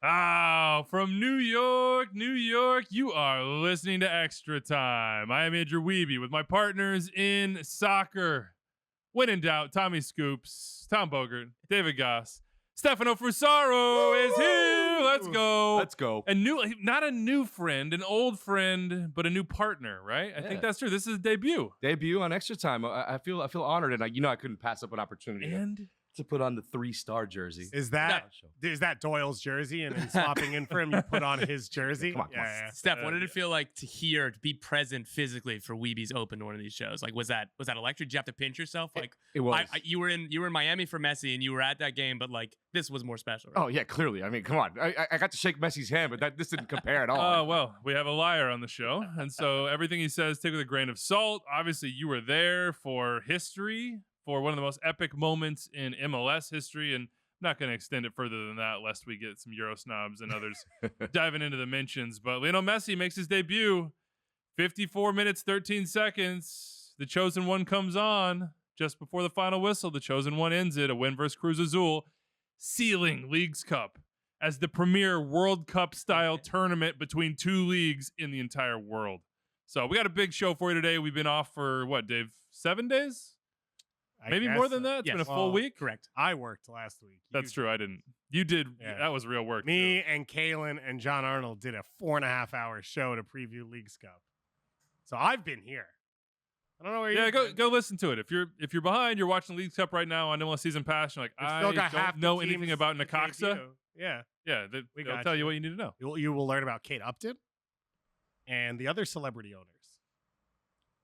Oh, from New York, New York, you are listening to Extra Time. I am Andrew Wiebe with my partners in soccer. When in doubt, Tommy Scoops, Tom Bogert, David Goss, Stefano Fusaro is here. Let's go. Let's go. Not a new friend, an old friend, but a new partner, right? I think that's true. This is a debut. Debut on Extra Time. I feel honored, and I couldn't pass up an opportunity to put on the 3-star jersey. Is that Doyle's jersey? And in swapping in for him, you put on his jersey? Come on. Steph, what did it feel like to be present physically for Weeby's Open to one of these shows? Like, was that electric? Did you have to pinch yourself? Like, it was. You were in Miami for Messi, and you were at that game, but like this was more special. Right? Oh yeah, clearly. I mean, come on. I got to shake Messi's hand, but this didn't compare at all. Oh well, we have a liar on the show, and so everything he says, take with a grain of salt. Obviously, you were there for history. For one of the most epic moments in MLS history, and I'm not going to extend it further than that, lest we get some Euro snobs and others diving into the mentions. But Lionel Messi makes his debut, 54 minutes, 13 seconds. The chosen one comes on just before the final whistle. The chosen one ends it, a win versus Cruz Azul, sealing Leagues Cup as the premier World Cup style tournament between two leagues in the entire world. So we got a big show for you today. We've been off for what, Dave? 7 days? Maybe more than that? It's been a full week? Correct. I worked last week. That's true. I didn't. You did. Yeah. That was real work. Me and Kalen and John Arnold did a 4.5-hour show to preview Leagues Cup. So I've been here. I don't know where you're go listen to it. If you're behind, you're watching Leagues Cup right now on MLS Season Pass, you're like, I don't know anything about Necaxa. Yeah. They'll tell you what you need to know. You will learn about Kate Upton and the other celebrity owners.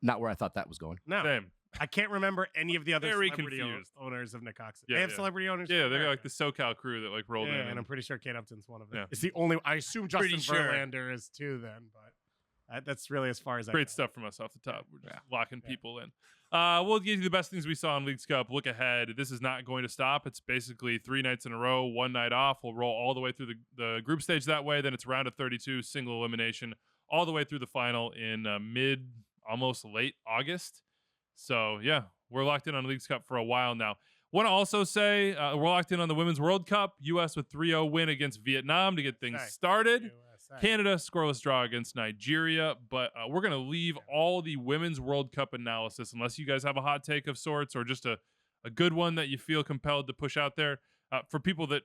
Not where I thought that was going. No. Same. I can't remember any of the other Very celebrity confused. owners of Necaxa. They have celebrity owners? Yeah, they got like the SoCal crew that like rolled in. And I'm pretty sure Kate Upton's one of them. Yeah. It's the only, I assume Justin Verlander is too then, but that's really as far as I Great know. stuff from us off the top. We're just locking people in. We'll give you the best things we saw in Leagues Cup. Look ahead. This is not going to stop. It's basically 3 nights in a row, 1 night off. We'll roll all the way through the group stage that way. Then it's round of 32, single elimination, all the way through the final in almost late August. So, yeah, we're locked in on Leagues Cup for a while now. Want to also say we're locked in on the Women's World Cup. U.S. with 3-0 win against Vietnam to get things started. USA. Canada, scoreless draw against Nigeria. But we're going to leave all the Women's World Cup analysis, unless you guys have a hot take of sorts or just a good one that you feel compelled to push out there for people that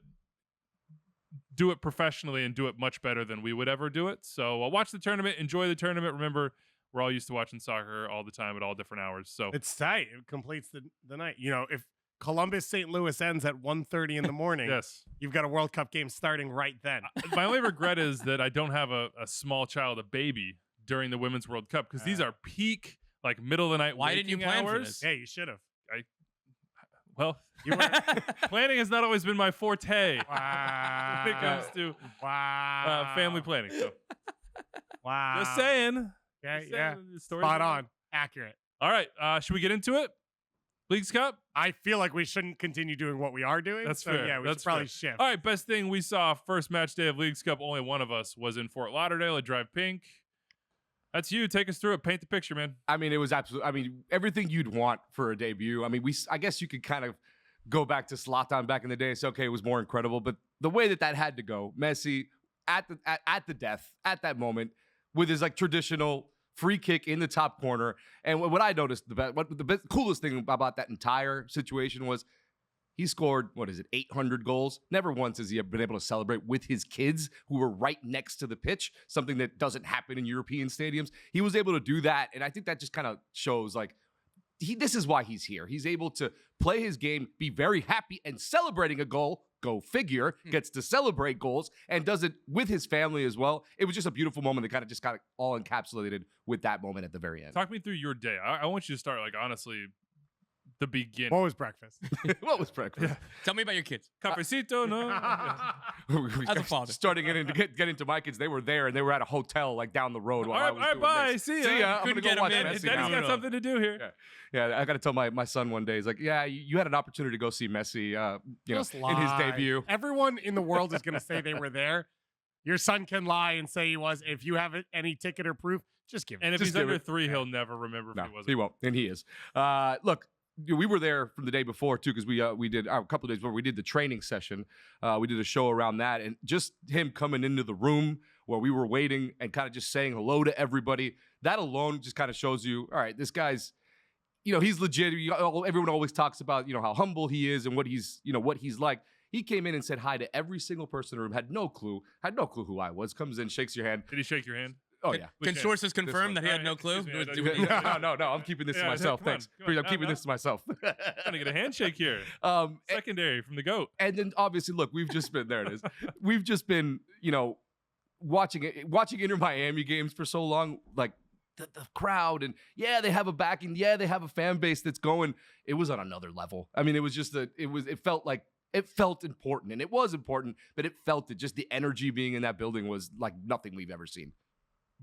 do it professionally and do it much better than we would ever do it. So watch the tournament. Enjoy the tournament. Remember, we're all used to watching soccer all the time at all different hours. So it's tight. It completes the night. You know, if Columbus St. Louis ends at 1:30 in the morning, yes, you've got a World Cup game starting right then. My only regret is that I don't have a small child, a baby, during the Women's World Cup because these are peak, like middle of the night. Why didn't you plan hours. for this? Hey, you should have. Well, planning has not always been my forte when it comes to family planning. So. Wow. Just saying. Yeah. Spot on. Accurate. All right. Should we get into it? Leagues Cup? I feel like we shouldn't continue doing what we are doing. That's fair. Yeah, we should probably shift. All right. Best thing we saw first match day of Leagues Cup. Only one of us was in Fort Lauderdale at Drive Pink. That's you. Take us through it. Paint the picture, man. I mean, it was absolutely. I mean, everything you'd want for a debut. I mean, I guess you could kind of go back to Zlatan back in the day and say, okay, it was more incredible. But the way that had to go, Messi at the death at that moment with his like traditional free kick in the top corner. And what I noticed, the coolest thing about that entire situation was he scored, 800 goals. Never once has he been able to celebrate with his kids who were right next to the pitch, something that doesn't happen in European stadiums. He was able to do that, and I think that just kind of shows, like, this is why he's here. He's able to play his game, be very happy, and celebrating a goal, go figure, gets to celebrate goals, and does it with his family as well. It was just a beautiful moment that kind of just got all encapsulated with that moment at the very end. Talk me through your day. I want you to start, like, honestly, the beginning. What was breakfast? What was breakfast? Yeah. Tell me about your kids. Cafecito, no? As a father. Starting to get into my kids, they were there, and they were at a hotel, like, down the road while I was doing bye. this. See ya. See ya. I'm Couldn't going to go watch get 'em in. Messi Daddy's now. got something to do here. Yeah, I got to tell my son one day, he's like, yeah, you had an opportunity to go see Messi, in his debut. Everyone in the world is going to say they were there. Your son can lie and say he was. If you have any ticket or proof, just give it. And if Just he's give under it. 3, he'll never remember if No, he wasn't. he won't, and he is. Look, we were there from the day before too, because we did a couple of days before we did the training session. We did a show around that, and just him coming into the room where we were waiting and kind of just saying hello to everybody. That alone just kind of shows you, all right, this guy's, he's legit. Everyone always talks about, how humble he is and what he's like. He came in and said hi to every single person in the room. Had no clue who I was. Comes in, shakes your hand. Did he shake your hand? Oh, yeah. Can sources confirm that he had no clue? No. I'm keeping this to myself. Thanks. I'm keeping this to myself. Trying to get a handshake here. Secondary from the GOAT. And then obviously, look, we've just been, there it is. We've just been, watching Inter Miami games for so long, like the crowd, and they have a backing. Yeah, they have a fan base that's going. It was on another level. I mean, it was just it felt important, and it was important, but it felt it. Just the energy being in that building was like nothing we've ever seen.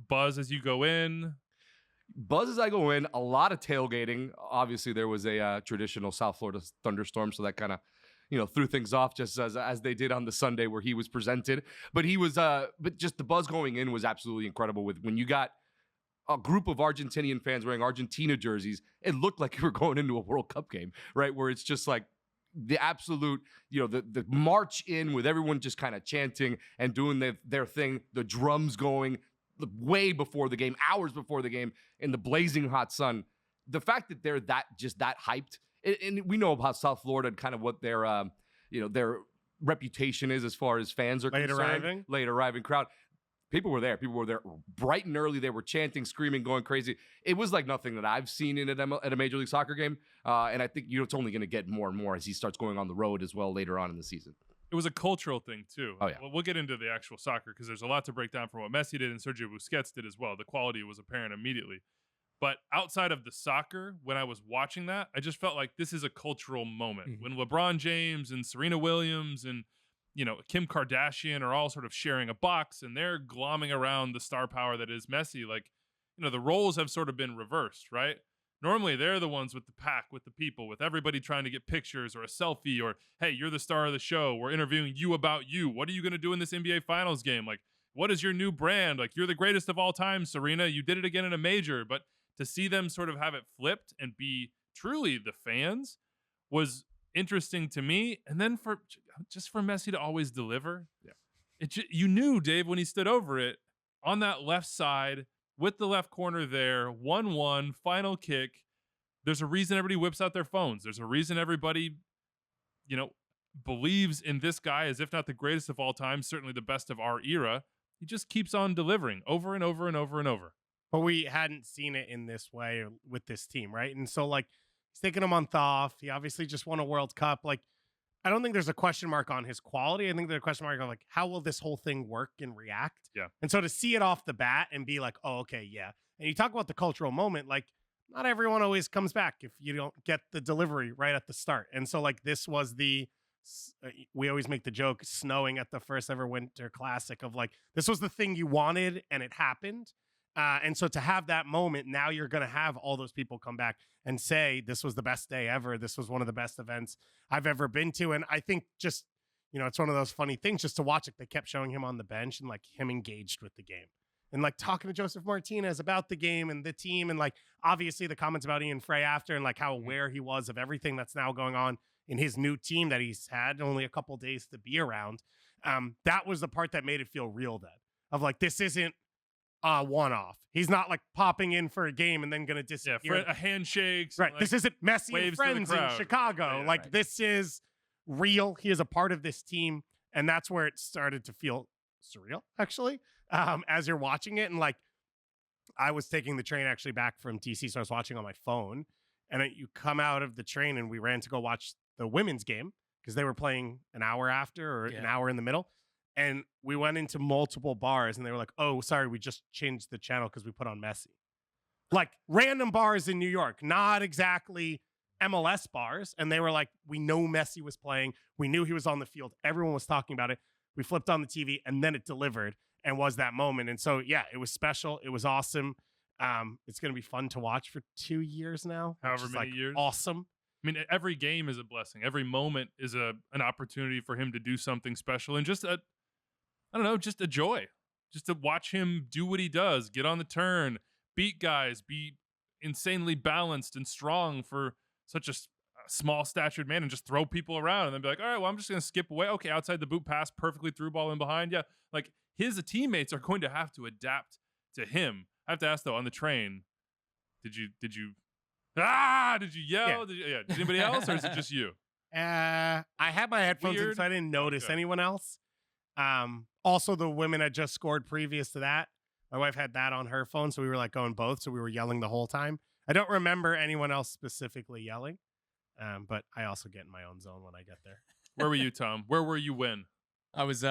Buzz as you go in. Buzz as I go in. A lot of tailgating. Obviously, there was a traditional South Florida thunderstorm, so that kind of, threw things off just as they did on the Sunday where he was presented. But he was, but just the buzz going in was absolutely incredible. When you got a group of Argentinian fans wearing Argentina jerseys, it looked like you were going into a World Cup game, right? Where it's just like the absolute, the march in with everyone just kind of chanting and doing their thing, the drums going way before the game, hours before the game, in the blazing hot sun. The fact that they're that hyped, and we know about South Florida and kind of what their their reputation is as far as fans are concerned. Late arriving crowd. People were there bright and early. They were chanting, screaming, going crazy. It was like nothing that I've seen at a Major League Soccer game. And I think it's only going to get more and more as he starts going on the road as well later on in the season. It was a cultural thing, too. Oh, yeah. Well, we'll get into the actual soccer because there's a lot to break down from what Messi did and Sergio Busquets did as well. The quality was apparent immediately. But outside of the soccer, when I was watching that, I just felt like this is a cultural moment. Mm-hmm. When LeBron James and Serena Williams and, Kim Kardashian are all sort of sharing a box and they're glomming around the star power that is Messi. Like, the roles have sort of been reversed, right? Normally, they're the ones with the pack, with the people, with everybody trying to get pictures or a selfie or, hey, you're the star of the show. We're interviewing you about you. What are you going to do in this NBA Finals game? Like, what is your new brand? Like, you're the greatest of all time, Serena. You did it again in a major. But to see them sort of have it flipped and be truly the fans was interesting to me. And then for Messi to always deliver, you knew, Dave, when he stood over it on that left side, with the left corner there, 1-1, final kick. There's a reason everybody whips out their phones. There's a reason everybody, believes in this guy as if not the greatest of all time, certainly the best of our era. He just keeps on delivering over and over and over and over. But we hadn't seen it in this way with this team, right? And so, he's taking a month off. He obviously just won a World Cup. I don't think there's a question mark on his quality. I think there's a question mark on how will this whole thing work and react? Yeah. And so to see it off the bat and be like, oh, okay, yeah. And you talk about the cultural moment, not everyone always comes back if you don't get the delivery right at the start. And so this was we always make the joke snowing at the first ever Winter Classic of this was the thing you wanted and it happened. And so to have that moment, now you're going to have all those people come back and say, this was the best day ever. This was one of the best events I've ever been to. And I think just, it's one of those funny things just to watch it. They kept showing him on the bench and him engaged with the game and talking to Josef Martinez about the game and the team. And obviously the comments about Ian Frey after and how aware he was of everything that's now going on in his new team that he's had only a couple days to be around. That was the part that made it feel real then of this isn't one-off. He's not popping in for a game and then going to disappear. Yeah, for a handshake. Right. This isn't Messi and friends in Chicago. Yeah, this is real. He is a part of this team. And that's where it started to feel surreal, actually, as you're watching it. And I was taking the train actually back from DC, so I was watching on my phone. And you come out of the train and we ran to go watch the women's game because they were playing an hour after or an hour in the middle. And we went into multiple bars and they were like, oh, sorry, we just changed the channel because we put on Messi. Random bars in New York, not exactly MLS bars. And they were like, we know Messi was playing. We knew he was on the field. Everyone was talking about it. We flipped on the TV and then it delivered and was that moment. And so, yeah, it was special. It was awesome. It's going to be fun to watch for 2 years now. However many years. Awesome. I mean, every game is a blessing. Every moment is an opportunity for him to do something special and just just a joy. Just to watch him do what he does, get on the turn, beat guys, be insanely balanced and strong for such a small statured man and just throw people around and then be like, all right, well, I'm just going to skip away. Okay, outside the boot pass, perfectly through ball in behind. Yeah, like his teammates are going to have to adapt to him. I have to ask though, on the train, did you yell? Yeah. Did anybody else, or is it just you? I had my headphones in, Weird. so I didn't notice Okay. anyone else. Also, the women had just scored previous to that. My wife had that on her phone, so we were like going both, so we were yelling the whole time. I don't remember anyone else specifically yelling, but I also get in my own zone when I get there. Where were you, Tom? Where were you when? I was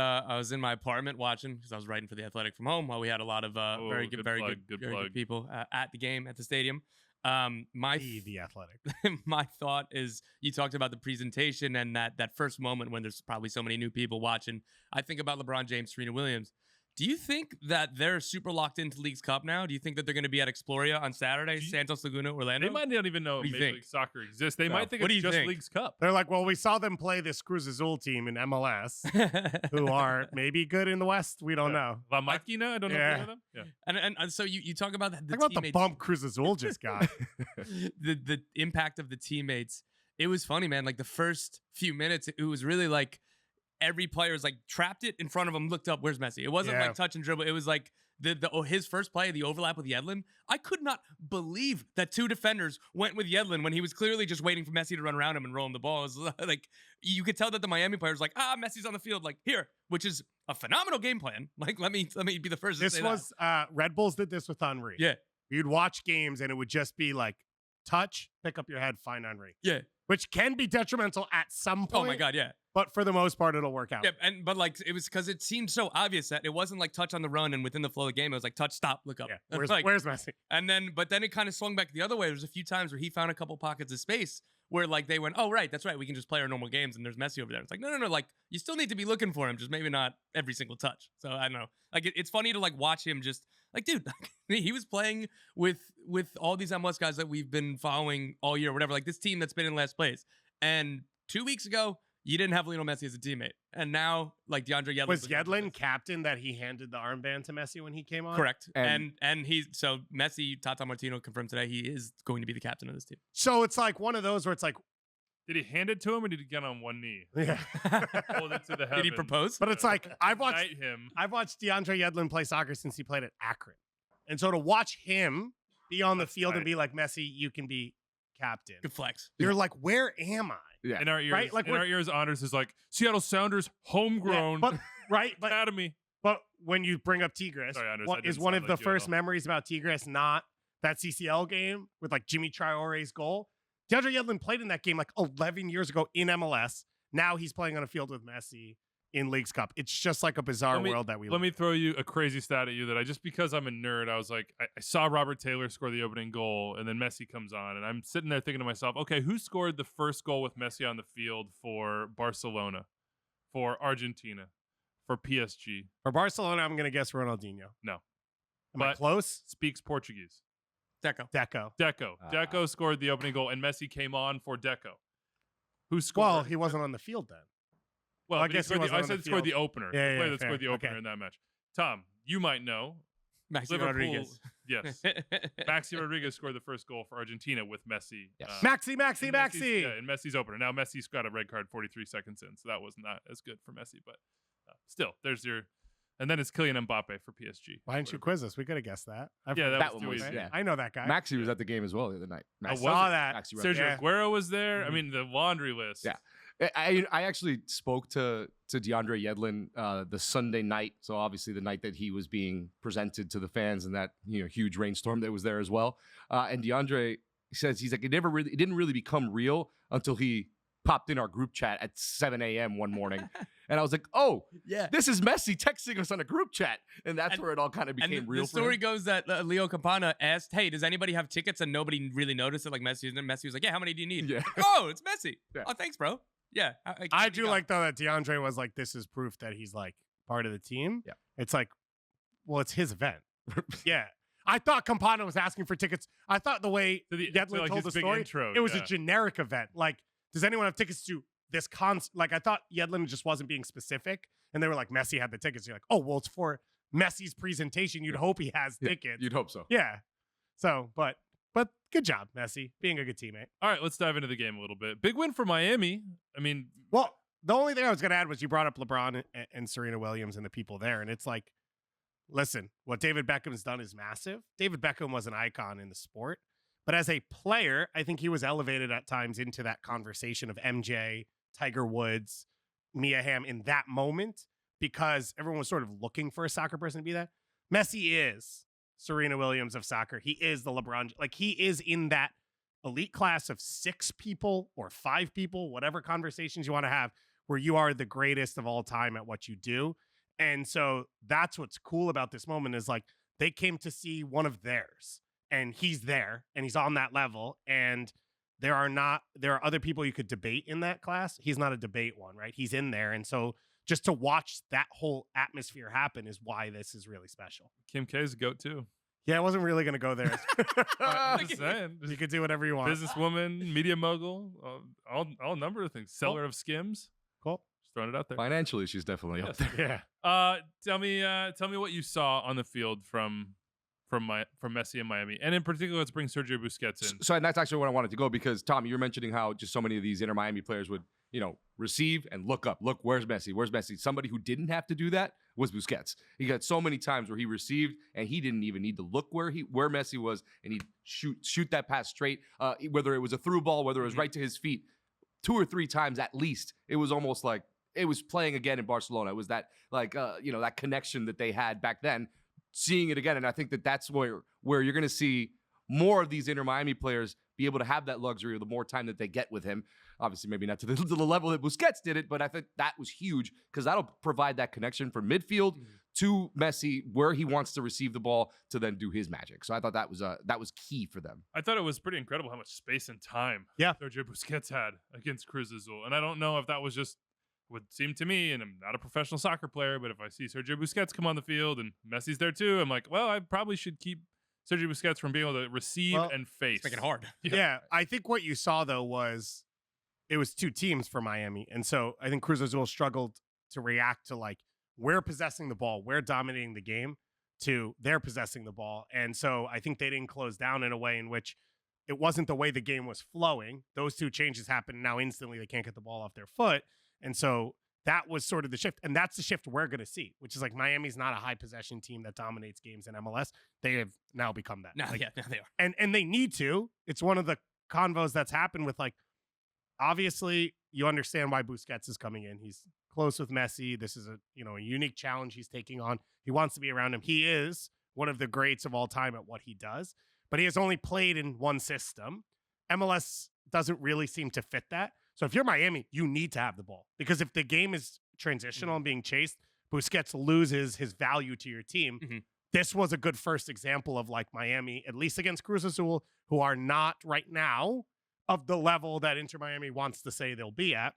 in my apartment watching because I was writing for the Athletic from home while we had a lot of very good good plug. people at the game at the stadium. The Athletic. My thought is, you talked about the presentation and that first moment when there's probably so many new people watching. I think about LeBron James, Serena Williams. Do you think that they're super locked into Leagues Cup now? Do you think that they're going to be at Exploria on Saturday, Santos Laguna, Orlando? They might not even know What do you Major think? League Soccer exists. They No. might think What do it's you just think? Leagues Cup. They're like, well, we saw them play this Cruz Azul team in MLS, who are maybe good in the West. We don't know. La Máquina? I don't know if Yeah. you know them. Yeah. And so you talk about the Talk about the teammates, bump Cruz Azul just got. the impact of the teammates. It was funny, man. Like the first few minutes, it was really like every player was like trapped it in front of him, looked up, where's Messi? It wasn't Yeah. like touch and dribble. It was like his first play, the overlap with Yedlin. I could not believe that two defenders went with Yedlin when he was clearly just waiting for Messi to run around him and roll him the ball. It was like, you could tell that the Miami players like, Messi's on the field, like here, which is a phenomenal game plan. Like, let me be the first to This say was Red Bulls did this with Henry. that. Yeah. You'd watch games and it would just be like touch, pick up your head, find Henry, Yeah. which can be detrimental at some point. Oh my God. Yeah. But for the most part, it'll work out. Yeah, but like it was because it seemed so obvious that it wasn't like touch on the run and within the flow of the game. It was like touch, stop, look up. Yeah. And Where's, like, where's Messi? and then it kind of swung back the other way. There's a few times where he found a couple pockets of space where like they went, oh right, that's right, we can just play our normal games and there's Messi over there. It's like no, like you still need to be looking for him, just maybe not every single touch. So I don't know. Like it's funny to like watch him just like, dude, he was playing with all these MLS guys that we've been following all year, whatever. Like this team that's been in last place, and 2 weeks ago. You didn't have Lionel Messi as a teammate. And now, like, DeAndre Yedlin. Was Yedlin captain that he handed the armband to Messi when he came on? Correct. And- And so Messi, Tata Martino confirmed today he is going to be the captain of this team. So it's like one of those where it's like, Did he hand it to him, or did he get on one knee? yeah. Hold it to the heavens. Did he propose? But it's like, I've watched Knight him. DeAndre Yedlin play soccer since he played at Akron. And so to watch him be on the That's field tight. and be like, Messi, you can be captain. Good flex. You're like, where am I? Yeah. In our ears, Right? Like in our ears, Honors is like Seattle Sounders, homegrown Yeah, but academy. But when you bring up Tigres, Sorry, Anders, I what didn't is one sound of the like you at first all. memories about Tigres not that CCL game with like Jimmy Traore's goal? DeAndre Yedlin played in that game like 11 years ago in MLS. Now he's playing on a field with Messi in Leagues Cup. It's just like a bizarre world that we Let live me in. throw you a crazy stat at you that just because I'm a nerd, I was like, I saw Robert Taylor score the opening goal, and then Messi comes on, and I'm sitting there thinking to myself, okay, who scored the first goal with Messi on the field for Barcelona, for Argentina, for PSG? For Barcelona, I'm going to guess Ronaldinho. No. Am I But- close? Speaks Portuguese. Deco. Deco. Deco. Ah. Deco scored the opening goal, and Messi came on for Deco. Who scored? Well, he wasn't on the field then. Well, I but he guess he scored wasn't I on the said scored the field. opener. Yeah, the player yeah, that fair. scored the opener Okay. in that match. Tom, you might know. Maxi Liverpool, Rodriguez. yes. Maxi Rodriguez scored the first goal for Argentina with Messi. Yes. Maxi. in Messi's- Yeah, in Messi's opener. Now Messi's got a red card 43 seconds in, so that was not as good for Messi. But still, there's your. And then it's Kylian Mbappe for PSG. Why didn't you quiz us? We could have guessed that. Yeah, that, That was one too was- easy. yeah. I know that guy. Maxi was at the game as well the other night. I Maxi- saw that. Maxi Sergio Yeah. Aguero was there. I Mhm. mean, the laundry list. Yeah. I actually spoke to DeAndre Yedlin the Sunday night, so obviously the night that he was being presented to the fans and that huge rainstorm that was there as well. And DeAndre says he's like it didn't really become real until he popped in our group chat at 7 a.m. one morning, and I was like, oh, Yeah. this is Messi texting us on a group chat, and that's And- where it all kind of And became the real. story for him. goes that Leo Campana asked, hey, does anybody have tickets? And nobody really noticed it like Messi. And then Messi was like, yeah, how many do you need? Yeah. Oh, it's Messi. Yeah. Oh, thanks, bro. Yeah. I do like though that DeAndre was like, this is proof that he's like part of the team. Yeah. It's like, well, it's his event. Yeah. I thought Campana was asking for tickets. I thought the way To the- Yedlin to, like, told the his big story, intro, it was yeah. a generic event. Like, does anyone have tickets to this Like, I thought Yedlin just wasn't being specific. And they were like, Messi had the tickets. You're like, oh, well, it's for Messi's presentation. You'd hope he has Yeah, tickets. You'd hope so. Yeah. So, but But good job, Messi, being a good teammate. All right, let's dive into the game a little bit. Big win for Miami. I mean, Well, the only thing I was going to add was you brought up LeBron and Serena Williams and the people there. And it's like, listen, what David Beckham's done is massive. David Beckham was an icon in the sport. But as a player, I think he was elevated at times into that conversation of MJ, Tiger Woods, Mia Hamm in that moment because everyone was sort of looking for a soccer person to be that. Messi is Serena Williams of soccer. He is the LeBron. Like, he is in that elite class of 6 people or 5 people, whatever conversations you want to have, where you are the greatest of all time at what you do. And so that's what's cool about this moment is like they came to see one of theirs and he's there and he's on that level. And there are other people you could debate in that class. He's not a debate one, right? He's in there. And so just to watch that whole atmosphere happen is why this is really special. Kim K's a goat too. Yeah, I wasn't really going to go there. I'm just saying. You could do whatever you want. Businesswoman, media mogul, all number of things. Seller of Skims. Cool. Just throwing it out there. Financially, she's definitely up there. Yeah. Tell me what you saw on the field from Messi in Miami, and in particular, let's bring Sergio Busquets in. So, and that's actually what I wanted to go because Tom, you were mentioning how just so many of these Inter Miami players would, receive and look up. Look, where's Messi? Where's Messi? Somebody who didn't have to do that was Busquets. He got so many times where he received and he didn't even need to look where Messi was, and he'd shoot that pass straight, whether it was a through ball, whether it was right to his feet, 2 or 3 times at least. It was almost like it was playing again in Barcelona. It was that that connection that they had back then. Seeing it again, and I think that's where you're going to see more of these Inter Miami players be able to have that luxury the more time that they get with him. Obviously, maybe not to the level that Busquets did it, but I think that was huge because that'll provide that connection from midfield to Messi where he wants to receive the ball to then do his magic. So I thought that was key for them. I thought it was pretty incredible how much space and time Sergio Busquets had against Cruz Azul, and I don't know if that was just would seem to me, and I'm not a professional soccer player, but if I see Sergio Busquets come on the field and Messi's there too, I'm like, well, I probably should keep Sergio Busquets from being able to receive and face. Make it hard. Yeah. I think what you saw, though, was it was 2 teams for Miami. And so I think Cruz Azul struggled to react to, like, we're possessing the ball, we're dominating the game, to they're possessing the ball. And so I think they didn't close down in a way in which it wasn't the way the game was flowing. Those 2 changes happened. Now instantly they can't get the ball off their foot. And so that was sort of the shift. And that's the shift we're going to see, which is like Miami's not a high possession team that dominates games in MLS. They have now become that. Now they are. And they need to. It's one of the convos that's happened with, like, obviously you understand why Busquets is coming in. He's close with Messi. This is a unique challenge he's taking on. He wants to be around him. He is one of the greats of all time at what he does, but he has only played in one system. MLS doesn't really seem to fit that. So if you're Miami, you need to have the ball because if the game is transitional and being chased, Busquets loses his value to your team. Mm-hmm. This was a good first example of, like, Miami, at least against Cruz Azul, who are not right now of the level that Inter Miami wants to say they'll be at.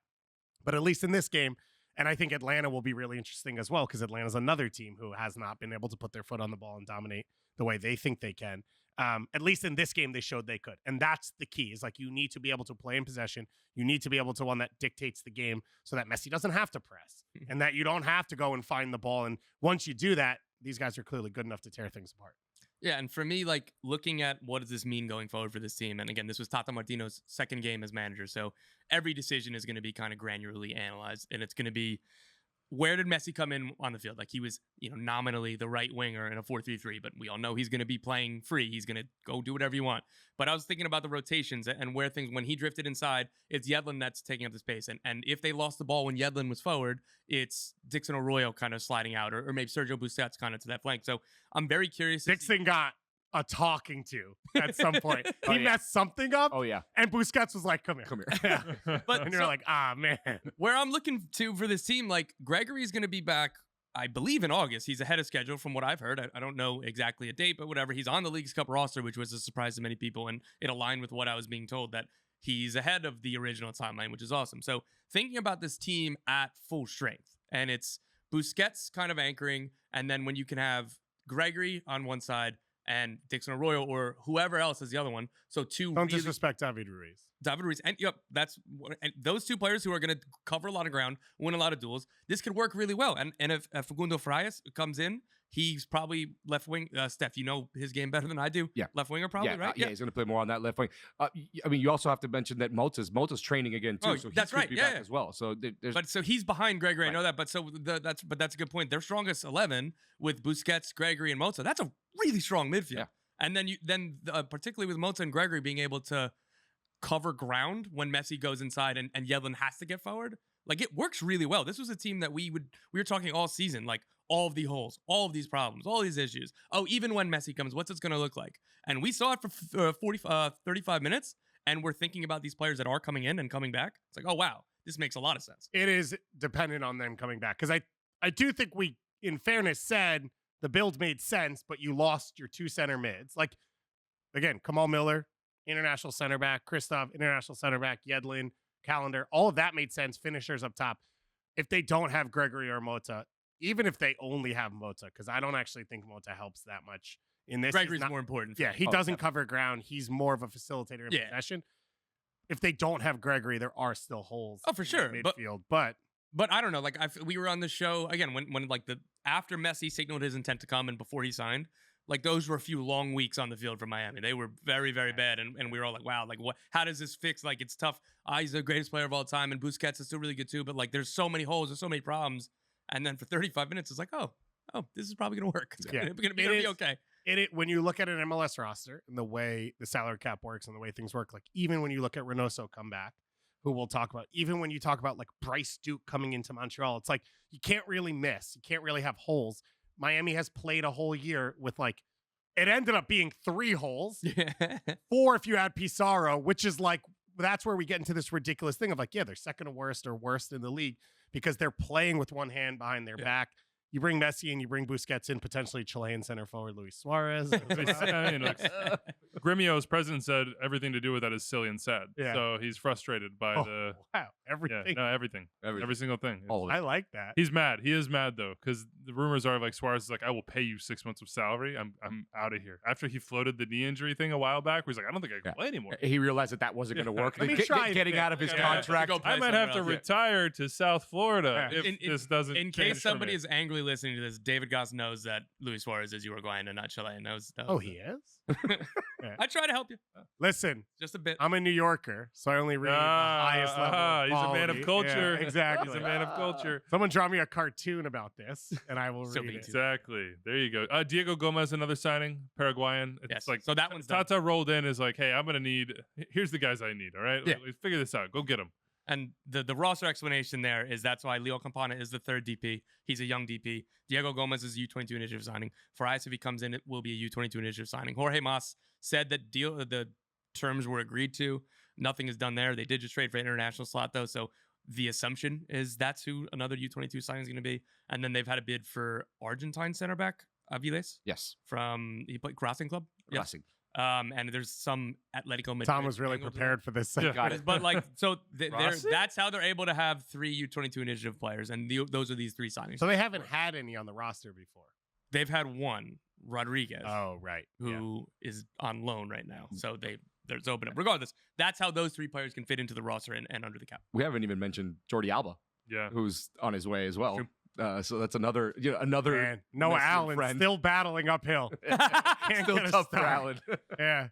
But at least in this game, and I think Atlanta will be really interesting as well because Atlanta's another team who has not been able to put their foot on the ball and dominate the way they think they can. At least in this game, they showed they could. And that's the key is, like, you need to be able to play in possession. You need to be able to one that dictates the game so that Messi doesn't have to press and that you don't have to go and find the ball. And once you do that, these guys are clearly good enough to tear things apart. Yeah, and for me, like, looking at what does this mean going forward for this team, and again, this was Tata Martino's second game as manager, so every decision is going to be kind of granularly analyzed, and it's going to be, where did Messi come in on the field? Like, he was, nominally the right winger in a 4-3-3, but we all know he's going to be playing free. He's going to go do whatever you want. But I was thinking about the rotations and where things, when he drifted inside, it's Yedlin that's taking up the space. And if they lost the ball when Yedlin was forward, it's Dixon Arroyo kind of sliding out, or maybe Sergio Busquets kind of to that flank. So I'm very curious. Dixon got a talking to at some point. He messed something up. Oh, yeah. And Busquets was like, come here. Yeah. But and you're like, man. Where I'm looking to for this team, like, Gregory's going to be back, I believe, in August. He's ahead of schedule from what I've heard. I don't know exactly a date, but whatever. He's on the Leagues Cup roster, which was a surprise to many people, and it aligned with what I was being told, that he's ahead of the original timeline, which is awesome. So thinking about this team at full strength, and it's Busquets kind of anchoring, and then when you can have Gregory on one side and Dixon Arroyo or whoever else is the other one. So Don't disrespect David Ruiz. David Ruiz, and and those two players who are going to cover a lot of ground, win a lot of duels. This could work really well. And if Facundo Farias comes in, he's probably left wing. Steph, you know his game better than I do. Yeah, left winger probably, right? Yeah, he's going to play more on that left wing. I mean, you also have to mention that Mota's training again too, so he that's could right. be back as well. So but so he's behind Gregory. I know that, but that's a good point. Their strongest 11 with Busquets, Gregory, and Mota. That's a really strong midfield. Yeah. And then particularly with Mota and Gregory being able to cover ground when Messi goes inside and Yedlin has to get forward. Like, it works really well. This was a team that we were talking all season, like all of the holes, all of these problems, all these issues. Oh, even when Messi comes, what's it going to look like? And we saw it for 35 minutes, and we're thinking about these players that are coming in and coming back. It's like, oh, wow, this makes a lot of sense. It is dependent on them coming back. Because I do think we, in fairness, said the build made sense, but you lost your two center mids. Like, again, Kamal Miller, international center back, Christoph, international center back, Yedlin, Calendar, all of that made sense. Finishers up top. If they don't have Gregory or Mota, even if they only have Mota, because I don't actually think Mota helps that much in this. Gregory's more important. Yeah, he doesn't cover ground. He's more of a facilitator in possession. If they don't have Gregory, there are still holes. Oh, for sure. In midfield, but I don't know. Like, we were on the show again when like after Messi signaled his intent to come and before he signed. Like, those were a few long weeks on the field for Miami. They were very, very bad. And we were all like, wow, like, what? How does this fix? Like, it's tough. He's the greatest player of all time. And Busquets is still really good, too. But, like, there's so many holes. There's so many problems. And then for 35 minutes, it's like, oh, this is probably going to work. It's going to be okay. When you look at an MLS roster and the way the salary cap works and the way things work, like, even when you look at Reynoso come back, who we'll talk about, even when you talk about, like, Bryce Duke coming into Montreal, it's like, you can't really miss. You can't really have holes. Miami has played a whole year with, like, it ended up being 3 holes, 4 if you add Pizarro, which is like, that's where we get into this ridiculous thing of like, yeah, they're second to worst or worst in the league because they're playing with one hand behind their back. You bring Messi and you bring Busquets in, potentially Chilean center forward Luis Suarez. Gremio's president said everything to do with that is silly and sad. Yeah. So he's frustrated by everything. Yeah, everything. Every single thing. I like that. He's mad. He is mad though, because the rumors are like Suarez is like, I will pay you 6 months of salary. I'm out of here. After he floated the knee injury thing a while back, where he's like, I don't think I can play anymore. He realized that wasn't going to work. Getting out of his contract. I might have to retire to South Florida if this doesn't. In case somebody is angrily listening to this, David Goss knows that Luis Suarez is Uruguayan and not Chilean. He is? I try to help you. Listen, just a bit. I'm a New Yorker, so I only read the highest level. He's a man of culture. Yeah, exactly. He's a man of culture. Someone draw me a cartoon about this, and I will read it. Exactly. There you go. Diego Gomez, another signing, Paraguayan. It's like, so that one's Tata rolled in is like, hey, I'm going to need, here's the guys I need, all right? Yeah. Let's figure this out. Go get them. And the roster explanation there is that's why Leo Campana is the third DP. He's a young DP. Diego Gomez is a U22 initiative signing. Farias, if he comes in, it will be a U22 initiative signing. Jorge Mas said that the terms were agreed to. Nothing is done there. They did just trade for international slot, though. So the assumption is that's who another U22 signing is going to be. And then they've had a bid for Argentine center back, Aviles. Yes. He played Crossing Club. Crossing. And there's some Atletico Madrid. Tom was really prepared for this. Got it. But like, so that's how they're able to have 3 U22 initiative players, and those are these 3 signings. So they haven't had any on the roster before. They've had one, Rodriguez. Oh, right. Who is on loan right now. So there's open up. Regardless, that's how those 3 players can fit into the roster and under the cap. We haven't even mentioned Jordi Alba. Yeah. Who's on his way as well. True. So that's another. Man, Noah Allen still battling uphill. Still tough for Allen. Yeah.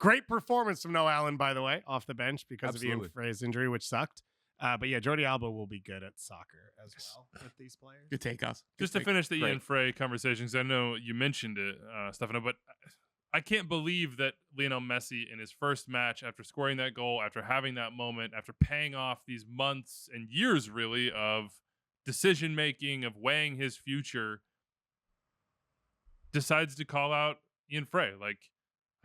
Great performance from Noah Allen, by the way, off the bench because of Ian Frey's injury, which sucked. But yeah, Jordi Alba will be good at soccer as well with these players. Good take, us. Just to finish the Ian Frey conversation, because I know you mentioned it, Stefano, but I can't believe that Lionel Messi in his first match, after scoring that goal, after having that moment, after paying off these months and years really of decision making, of weighing his future, decides to call out Ian Frey. Like,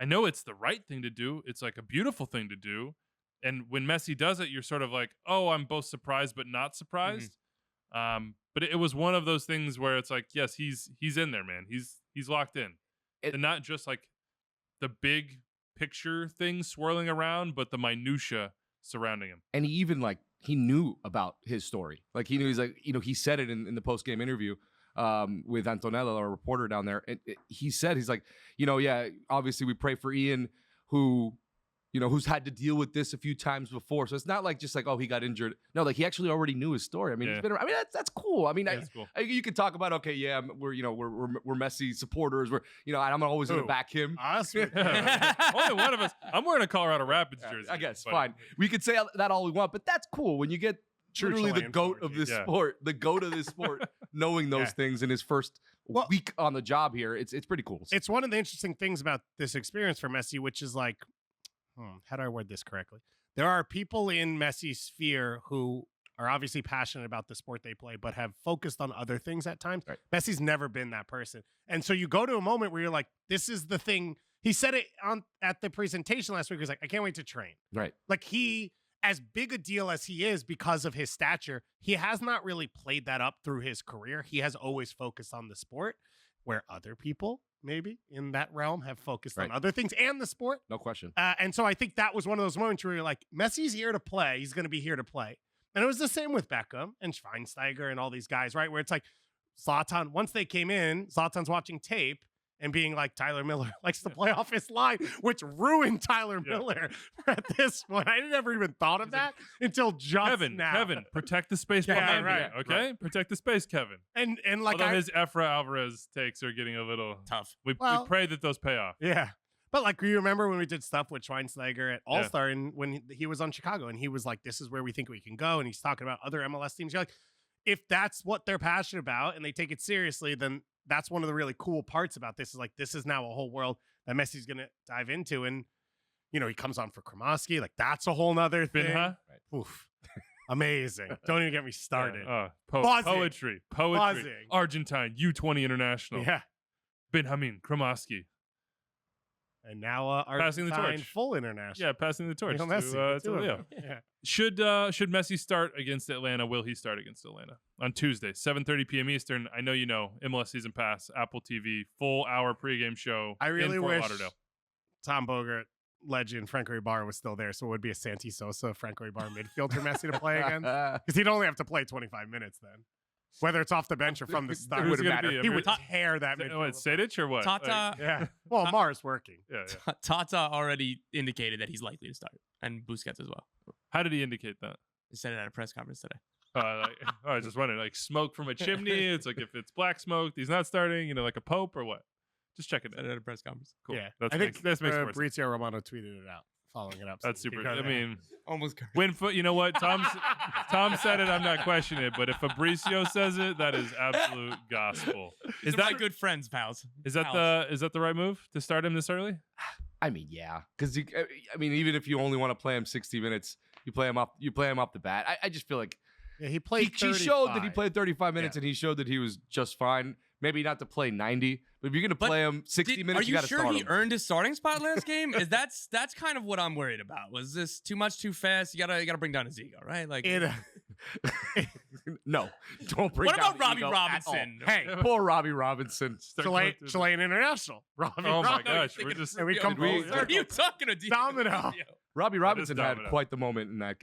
I know it's the right thing to do. It's like a beautiful thing to do. And when Messi does it, you're sort of like, oh, I'm both surprised but not surprised. Mm-hmm. But it was one of those things where it's like, yes, he's in there, man. He's locked in. And not just like the big picture things swirling around, but the minutia surrounding him. And he even he knew about his story. Like he knew, he's like, he said it in the post-game interview with Antonella, our reporter down there. And he said, he's like, yeah, obviously we pray for Ian, who who's had to deal with this a few times before. So it's not like just like, oh, he got injured. No, like he actually already knew his story. I mean, he's been around. I mean, that's cool. I mean, That's cool. you could talk about, okay, yeah, we're Messi supporters. We're, I'm always going to back him. Us? Only one of us. I'm wearing a Colorado Rapids jersey. I guess, but- fine. We could say that all we want, but that's cool when you get literally the Chilean GOAT of this Yeah. sport, the GOAT of this sport, knowing those Yeah. things in his first week on the job here. It's pretty cool. It's one of the interesting things about this experience for Messi, which is like, how do I word this correctly? There are people in Messi's sphere who are obviously passionate about the sport they play, but have focused on other things at times. Right. Messi's never been that person. And so you go to a moment where you're like, this is the thing. He said it at the presentation last week. He was like, I can't wait to train. Right. Like he, as big a deal as he is because of his stature, he has not really played that up through his career. He has always focused on the sport, where other people maybe in that realm have focused on other things and the sport. No question. And so I think that was one of those moments where you're like, Messi's here to play. He's going to be here to play. And it was the same with Beckham and Schweinsteiger and all these guys, right? Where it's like Zlatan, once they came in, Zlatan's watching tape and being like, Tyler Miller likes to play off his line, which ruined Tyler Miller at this point. I never even thought of that until just now. Kevin, protect the space behind me, okay? Protect the space, Kevin. And like Although his Efra Alvarez takes are getting a little Tough. We pray that those pay off. Yeah. But like, you remember when we did stuff with Schweinsteiger at All-Star and when he was on Chicago and he was like, this is where we think we can go. And he's talking about other MLS teams. You're like, if that's what they're passionate about and they take it seriously, then that's one of the really cool parts about this is like, this is now a whole world that Messi's going to dive into. And, he comes on for Kromoski. Like, that's a whole nother thing. Binha? Oof. Amazing. Don't even get me started. Poetry. Buzzing. Argentine, U20 International. Yeah. Benjamin Kromoski. And now Passing the Argentine torch. full international. Yeah, passing the torch Lionel Messi, to two of Leo. them. Yeah. Should Messi start against Atlanta? Will he start against Atlanta on Tuesday, 7:30 p.m. Eastern? I know you know MLS Season Pass, Apple TV, full hour pregame show. I really in Fort wish Lauderdale. Tom Bogert, legend, Franco Ibarra was still there, so it would be a Santi Sosa, Franco Ibarra midfield for Messi to play against. Because he'd only have to play 25 minutes then. Whether it's off the bench or from the start. Who's It gonna wouldn't be? matter. He would tear that midfield. What, Sadic or what? Tata, Yeah. Well, Mar's working. Yeah. Tata already indicated that he's likely to start, and Busquets as well. How did he indicate that? He said it at a press conference today. I was just wondering, like smoke from a chimney. It's like if it's black smoke, he's not starting. Like a pope or what? Just checking Said it. it at a press conference. Cool. Yeah. That I makes think more sense. Fabrizio Romano tweeted it out, following it up. That's super. I mean, Almost correct. Winfoot. You know what? Tom said it. I'm not questioning it. But if Fabricio says it, that is absolute gospel. Is that good friends, pals? Is that the right move to start him this early? I mean, yeah, because even if you only want to play him 60 minutes, you play him off the bat. I just feel like he played. he showed that he 35. played 35 minutes and he showed that he was just fine. Maybe not to play 90, but if you're going to play him 60 minutes, you got to start him. Are you sure he earned his starting spot last game? That's kind of what I'm worried about. Was this too much, too fast? You gotta bring down his ego, right? Like, No, don't bring. What down about the Robbie ego at Robinson? all. Hey, poor Robbie Robinson. Chilean international. Robbie Oh my Robinson. gosh, we're just. And we come full Are you talking to Domino. Robbie Robinson had domino. quite the moment in that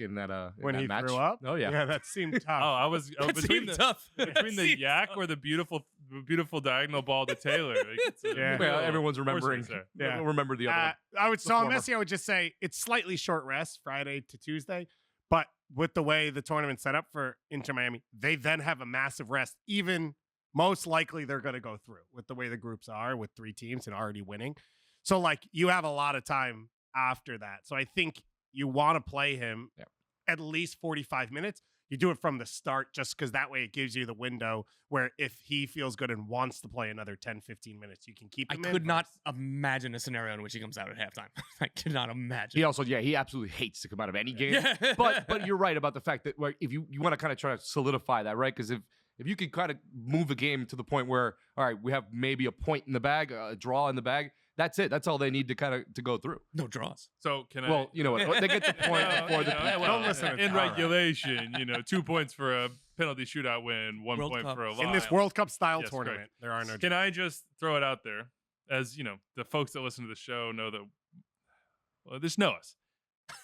when that he match. threw up. Oh yeah. Yeah, that seemed tough. Oh, I was That between seemed the tough. between the yak or the beautiful diagonal ball to Taylor. Like, Yeah. Well, everyone's Of course remembering. it's there. Yeah. We'll remember the other one. So on former. Messi, I would just say it's slightly short rest Friday to Tuesday, but with the way the tournament's set up for Inter Miami, they then have a massive rest. Even most likely they're going to go through with the way the groups are with 3 teams and already winning. So like you have a lot of time after that. So I think you want to play him at least 45 minutes. You do it from the start just because that way it gives you the window where if he feels good and wants to play another 10, 15 minutes, you can keep him I in. could not imagine a scenario in which he comes out at halftime. I could not imagine. He also, he absolutely hates to come out of any game. Yeah. But you're right about the fact that if you want to kind of try to solidify that, right? Because if you could kind of move the game to the point where, all right, we have maybe a point in the bag, a draw in the bag. That's it. That's all they need to go through. No draws. So can I? Well, you know what? They get the point before the Don't listen to in Tara. regulation. 2 points for a penalty shootout win, 1 World point Cup. for a loss. In this World Cup style Yes, tournament, correct. there are no. Can I just throw it out there, as the folks that listen to the show know that, just know us.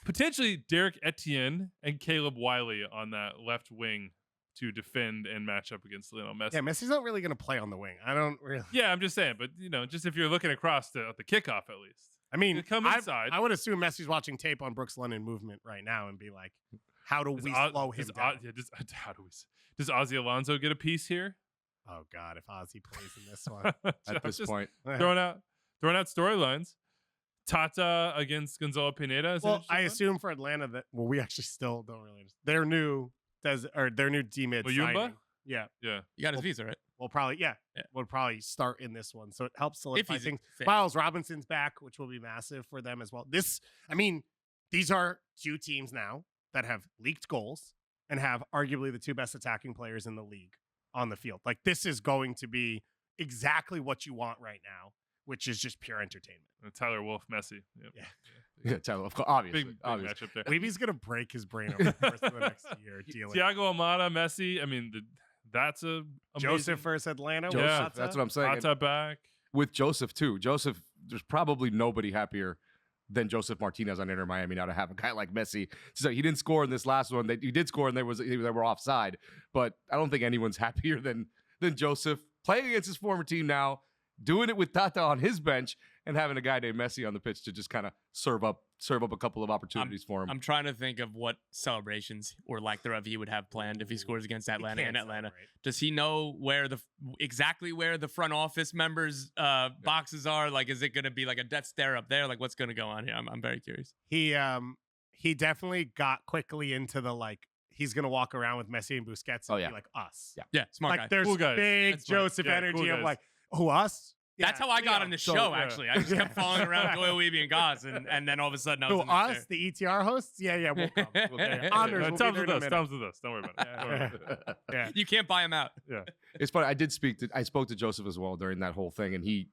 Potentially Derek Etienne and Caleb Wiley on that left wing to defend and match up against Lionel Messi. Yeah, Messi's not really going to play on the wing. I don't really. Yeah, I'm just saying, but just if you're looking across the kickoff at least. I mean, You come inside. I would assume Messi's watching tape on Brooks London movement right now and be like, how do we slow him down? Does Ozzy Alonso get a piece here? Oh God, if Ozzy plays in this one. At this point. throwing out storylines. Tata against Gonzalo Pineda. Well, I assume for Atlanta that we actually still don't really understand. Their new teammate signing. Yeah. Yeah. You got his visa, right? We'll probably start in this one. So it helps solidify he's things. fit. Miles Robinson's back, which will be massive for them as well. These are two teams now that have leaked goals and have arguably the two best attacking players in the league on the field. Like, this is going to be exactly what you want right now, which is just pure entertainment. Tyler Wolf, Messi. Yep. Yeah, Tyler, of course, obviously. Big obviously. matchup there. Weeby's going to break his brain over the course of the next year dealing. Thiago Almada, Messi. I mean, that's a Josef versus Atlanta. Josef, Yeah. Tata. that's what I'm saying. Tata back. With Josef, too. Josef, there's probably nobody happier than Josef Martinez on Inter Miami now to have a guy like Messi. So he didn't score in this last one. He did score, and they were offside. But I don't think anyone's happier than Josef playing against his former team now, doing it with Tata on his bench, and having a guy named Messi on the pitch to just kind of serve up a couple of opportunities for him. I'm trying to think of what celebrations or lack thereof he would have planned if he scores against Atlanta in Atlanta. Celebrate. Does he know exactly where the front office members' boxes are? Like, is it going to be like a death stare up there? Like, what's going to go on here? I'm very curious. He definitely got quickly into the he's gonna walk around with Messi and Busquets and yeah. be like us. Yeah, smart guy. There's Cool guys. big That's smart. Joseph Yeah, energy cool of guys. us? Yeah, That's how I got on the So, show, yeah. actually. I just kept following around Doyle, Weeby, and Goss, and then all of a sudden I was in the us, chair. the ETR hosts? Yeah, we'll come. We'll Yeah. Honors will be Tom's there with in a us. minute. Tom's with us. Don't worry about it. Don't worry about it. Yeah. You can't buy him out. It's funny. I spoke to Joseph as well during that whole thing, and he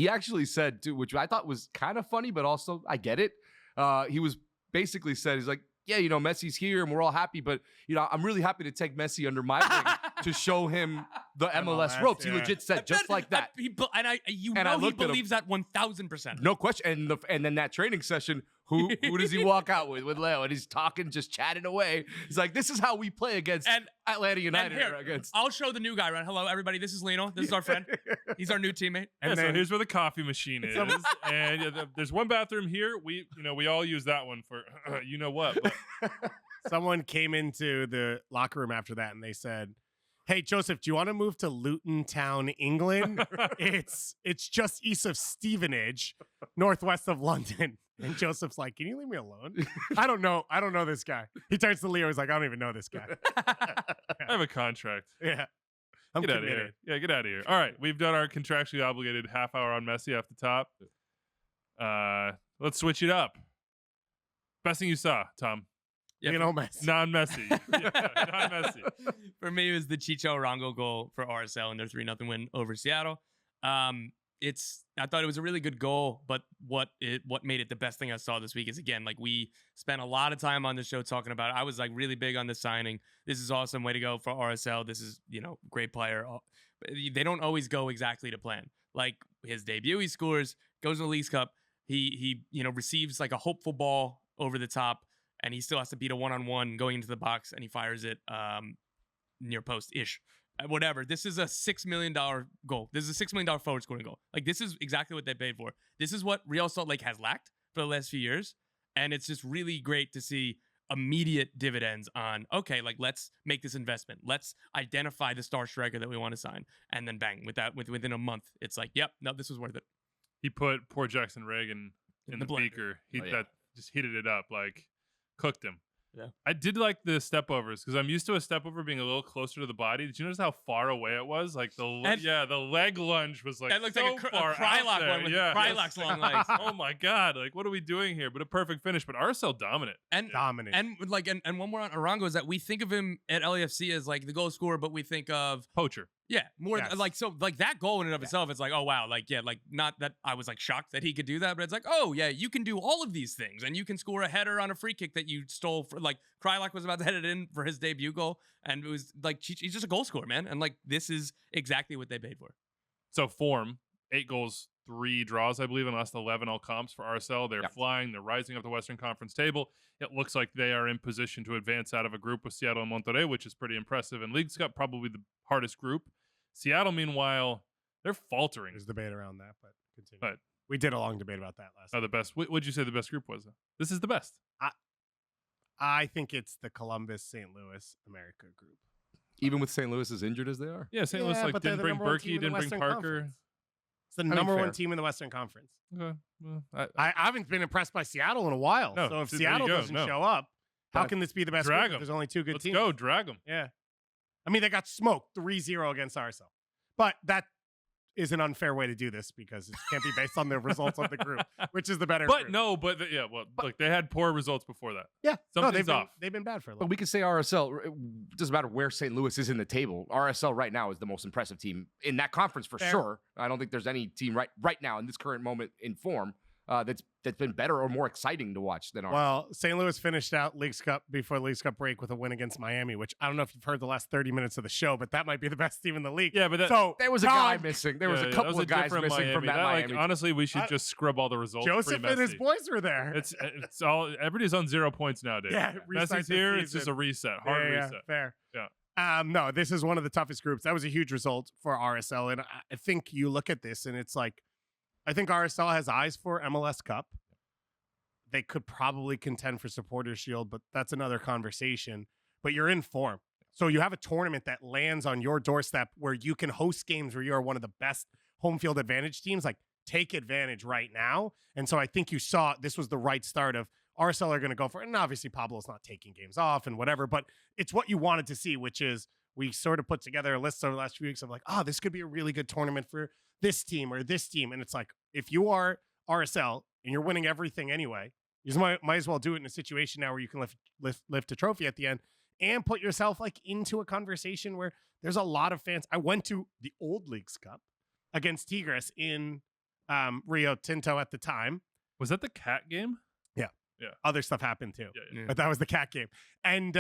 actually said too, which I thought was kind of funny, but also I get it. He was basically said, he's like, yeah, Messi's here and we're all happy, but I'm really happy to take Messi under my wing to show him the MLS ropes. yeah. He legit said just like that. He I he looked at him. believes that 1,000%. No question. And then that training session, who does he walk out with Leo? And he's talking, just chatting away. He's like, this is how we play against Atlanta United. here, Against I'll show the new guy around. Hello, everybody. This is Lino. This is our friend. He's our new teammate. And And so then here's where the coffee machine is. And there's one bathroom here. We all use that one for you know what. But someone came into the locker room after that and they said, hey, Joseph, do you want to move to Luton Town, England? It's just east of Stevenage, northwest of London. And Joseph's like, can you leave me alone? I don't know this guy. He turns to Leo. He's like, I don't even know this guy. I have a contract. Yeah. I'm Get out of committed. here. Yeah, get out of here. All right, we've done our contractually obligated half hour on Messi off the top. Let's switch it up. Best thing you saw, Tom? Yeah, Messi. Non-Messi. Yeah, non-Messi. For me, it was the Chichooooooo goal for RSL in their 3-0 win over Seattle. I thought it was a really good goal, but what made it the best thing I saw this week is, again, like, we spent a lot of time on the show talking about it. I was like really big on this signing. This is awesome. Way to go for RSL. This is, great player. They don't always go exactly to plan. Like, his debut, he scores, goes to the Leagues Cup. He receives like a hopeful ball over the top, and he still has to beat a one-on-one going into the box, and he fires it near post-ish. Whatever. This is a $6 million goal. This is a $6 million forward scoring goal. Like, this is exactly what they paid for. This is what Real Salt Lake has lacked for the last few years. And it's just really great to see immediate dividends on, okay, like, let's make this investment. Let's identify the star striker that we want to sign. And then bang, within a month, it's like, yep, no, this was worth it. He put poor Jackson Reagan in the blender. beaker. Oh, yeah. That just heated it up, like cooked him. Yeah. I did like the stepovers because I'm used to a stepover being a little closer to the body. Did you notice how far away it was? Like the leg lunge was like That looked so like a far Krylock out there. one with Yeah. Krylock's long legs. Oh my god! Like, what are we doing here? But a perfect finish. But RSL dominant. And Dominant. and one more on Arango is that we think of him at LAFC as like the goal scorer, but we think of Poacher. more Yes. like that goal in and of itself. It's like, oh wow, like not that I was like shocked that he could do that, but it's like, oh yeah, you can do all of these things, and you can score a header on a free kick that you stole for, like, Krylock was about to head it in for his debut goal, and it was like he's just a goal scorer, man, and like this is exactly what they paid for. So form 8 goals, 3 draws, I believe, in the last 11 all comps for RSL. They're flying. They're rising up the Western Conference table. It looks like they are in position to advance out of a group with Seattle and Monterrey, which is pretty impressive. And Leagues Cup, probably the hardest group. Seattle, meanwhile, they're faltering. There's debate around that, but continue. But We did a long debate about that last Oh, the best. What'd you say the best group was? This is the best. I think it's the Columbus, St. Louis, America group. Even with St. Louis as injured as they are? Yeah, St. Louis but they're didn't the bring number one team Berkey, in the didn't bring Western Parker. Conference. It's the I mean, number one fair. team in the Western Conference. Okay. Well, I haven't been impressed by Seattle in a while. No, so if there you Seattle go. doesn't No. show up, how But can this be the best drag group if 'em. there's only two good let's teams? go. Drag them. Yeah. I mean, they got smoked 3-0 against RSL. But that is an unfair way to do this because it can't be based on the results of the group, which is the better But group. no, but look, they had poor results before that. Yeah. No, Something's off. they've been bad for a little But we could say RSL, it doesn't matter where St. Louis is in the table. RSL right now is the most impressive team in that conference for Fair. sure. I don't think there's any team right now in this current moment in form that's been better or more exciting to watch than RSL. Well, St. Louis finished out Leagues Cup before Leagues Cup break with a win against Miami, which I don't know if you've heard the last 30 minutes of the show, but that might be the best team in the league. Yeah, but so there was a guy missing. There was a couple of guys different missing from that Miami. honestly, we should just scrub all the results. Josef and his boys were there. It's all everybody's on 0 points nowadays. Yeah, restart Messi's the here. It's just season. a reset, hard reset. Fair. Yeah. No, this is one of the toughest groups. That was a huge result for RSL, and I think you look at this and it's like, I think RSL has eyes for MLS Cup. They could probably contend for Supporters Shield, but that's another conversation. But you're in form. So you have a tournament that lands on your doorstep where you can host games where you're one of the best home field advantage teams. Like, take advantage right now. And so I think you saw this was the right start of RSL are going to go for it. And obviously Pablo's not taking games off and whatever, but it's what you wanted to see, which is we sort of put together a list over the last few weeks of like, oh, this could be a really good tournament for this team or this team. And it's like, if you are RSL and you're winning everything anyway, you might as well do it in a situation now where you can lift a trophy at the end and put yourself like into a conversation where there's a lot of fans. I went to the old Leagues Cup against Tigres in Rio Tinto at the time. Was that the cat game? Yeah. Other stuff happened too. Yeah. But that was the cat game. And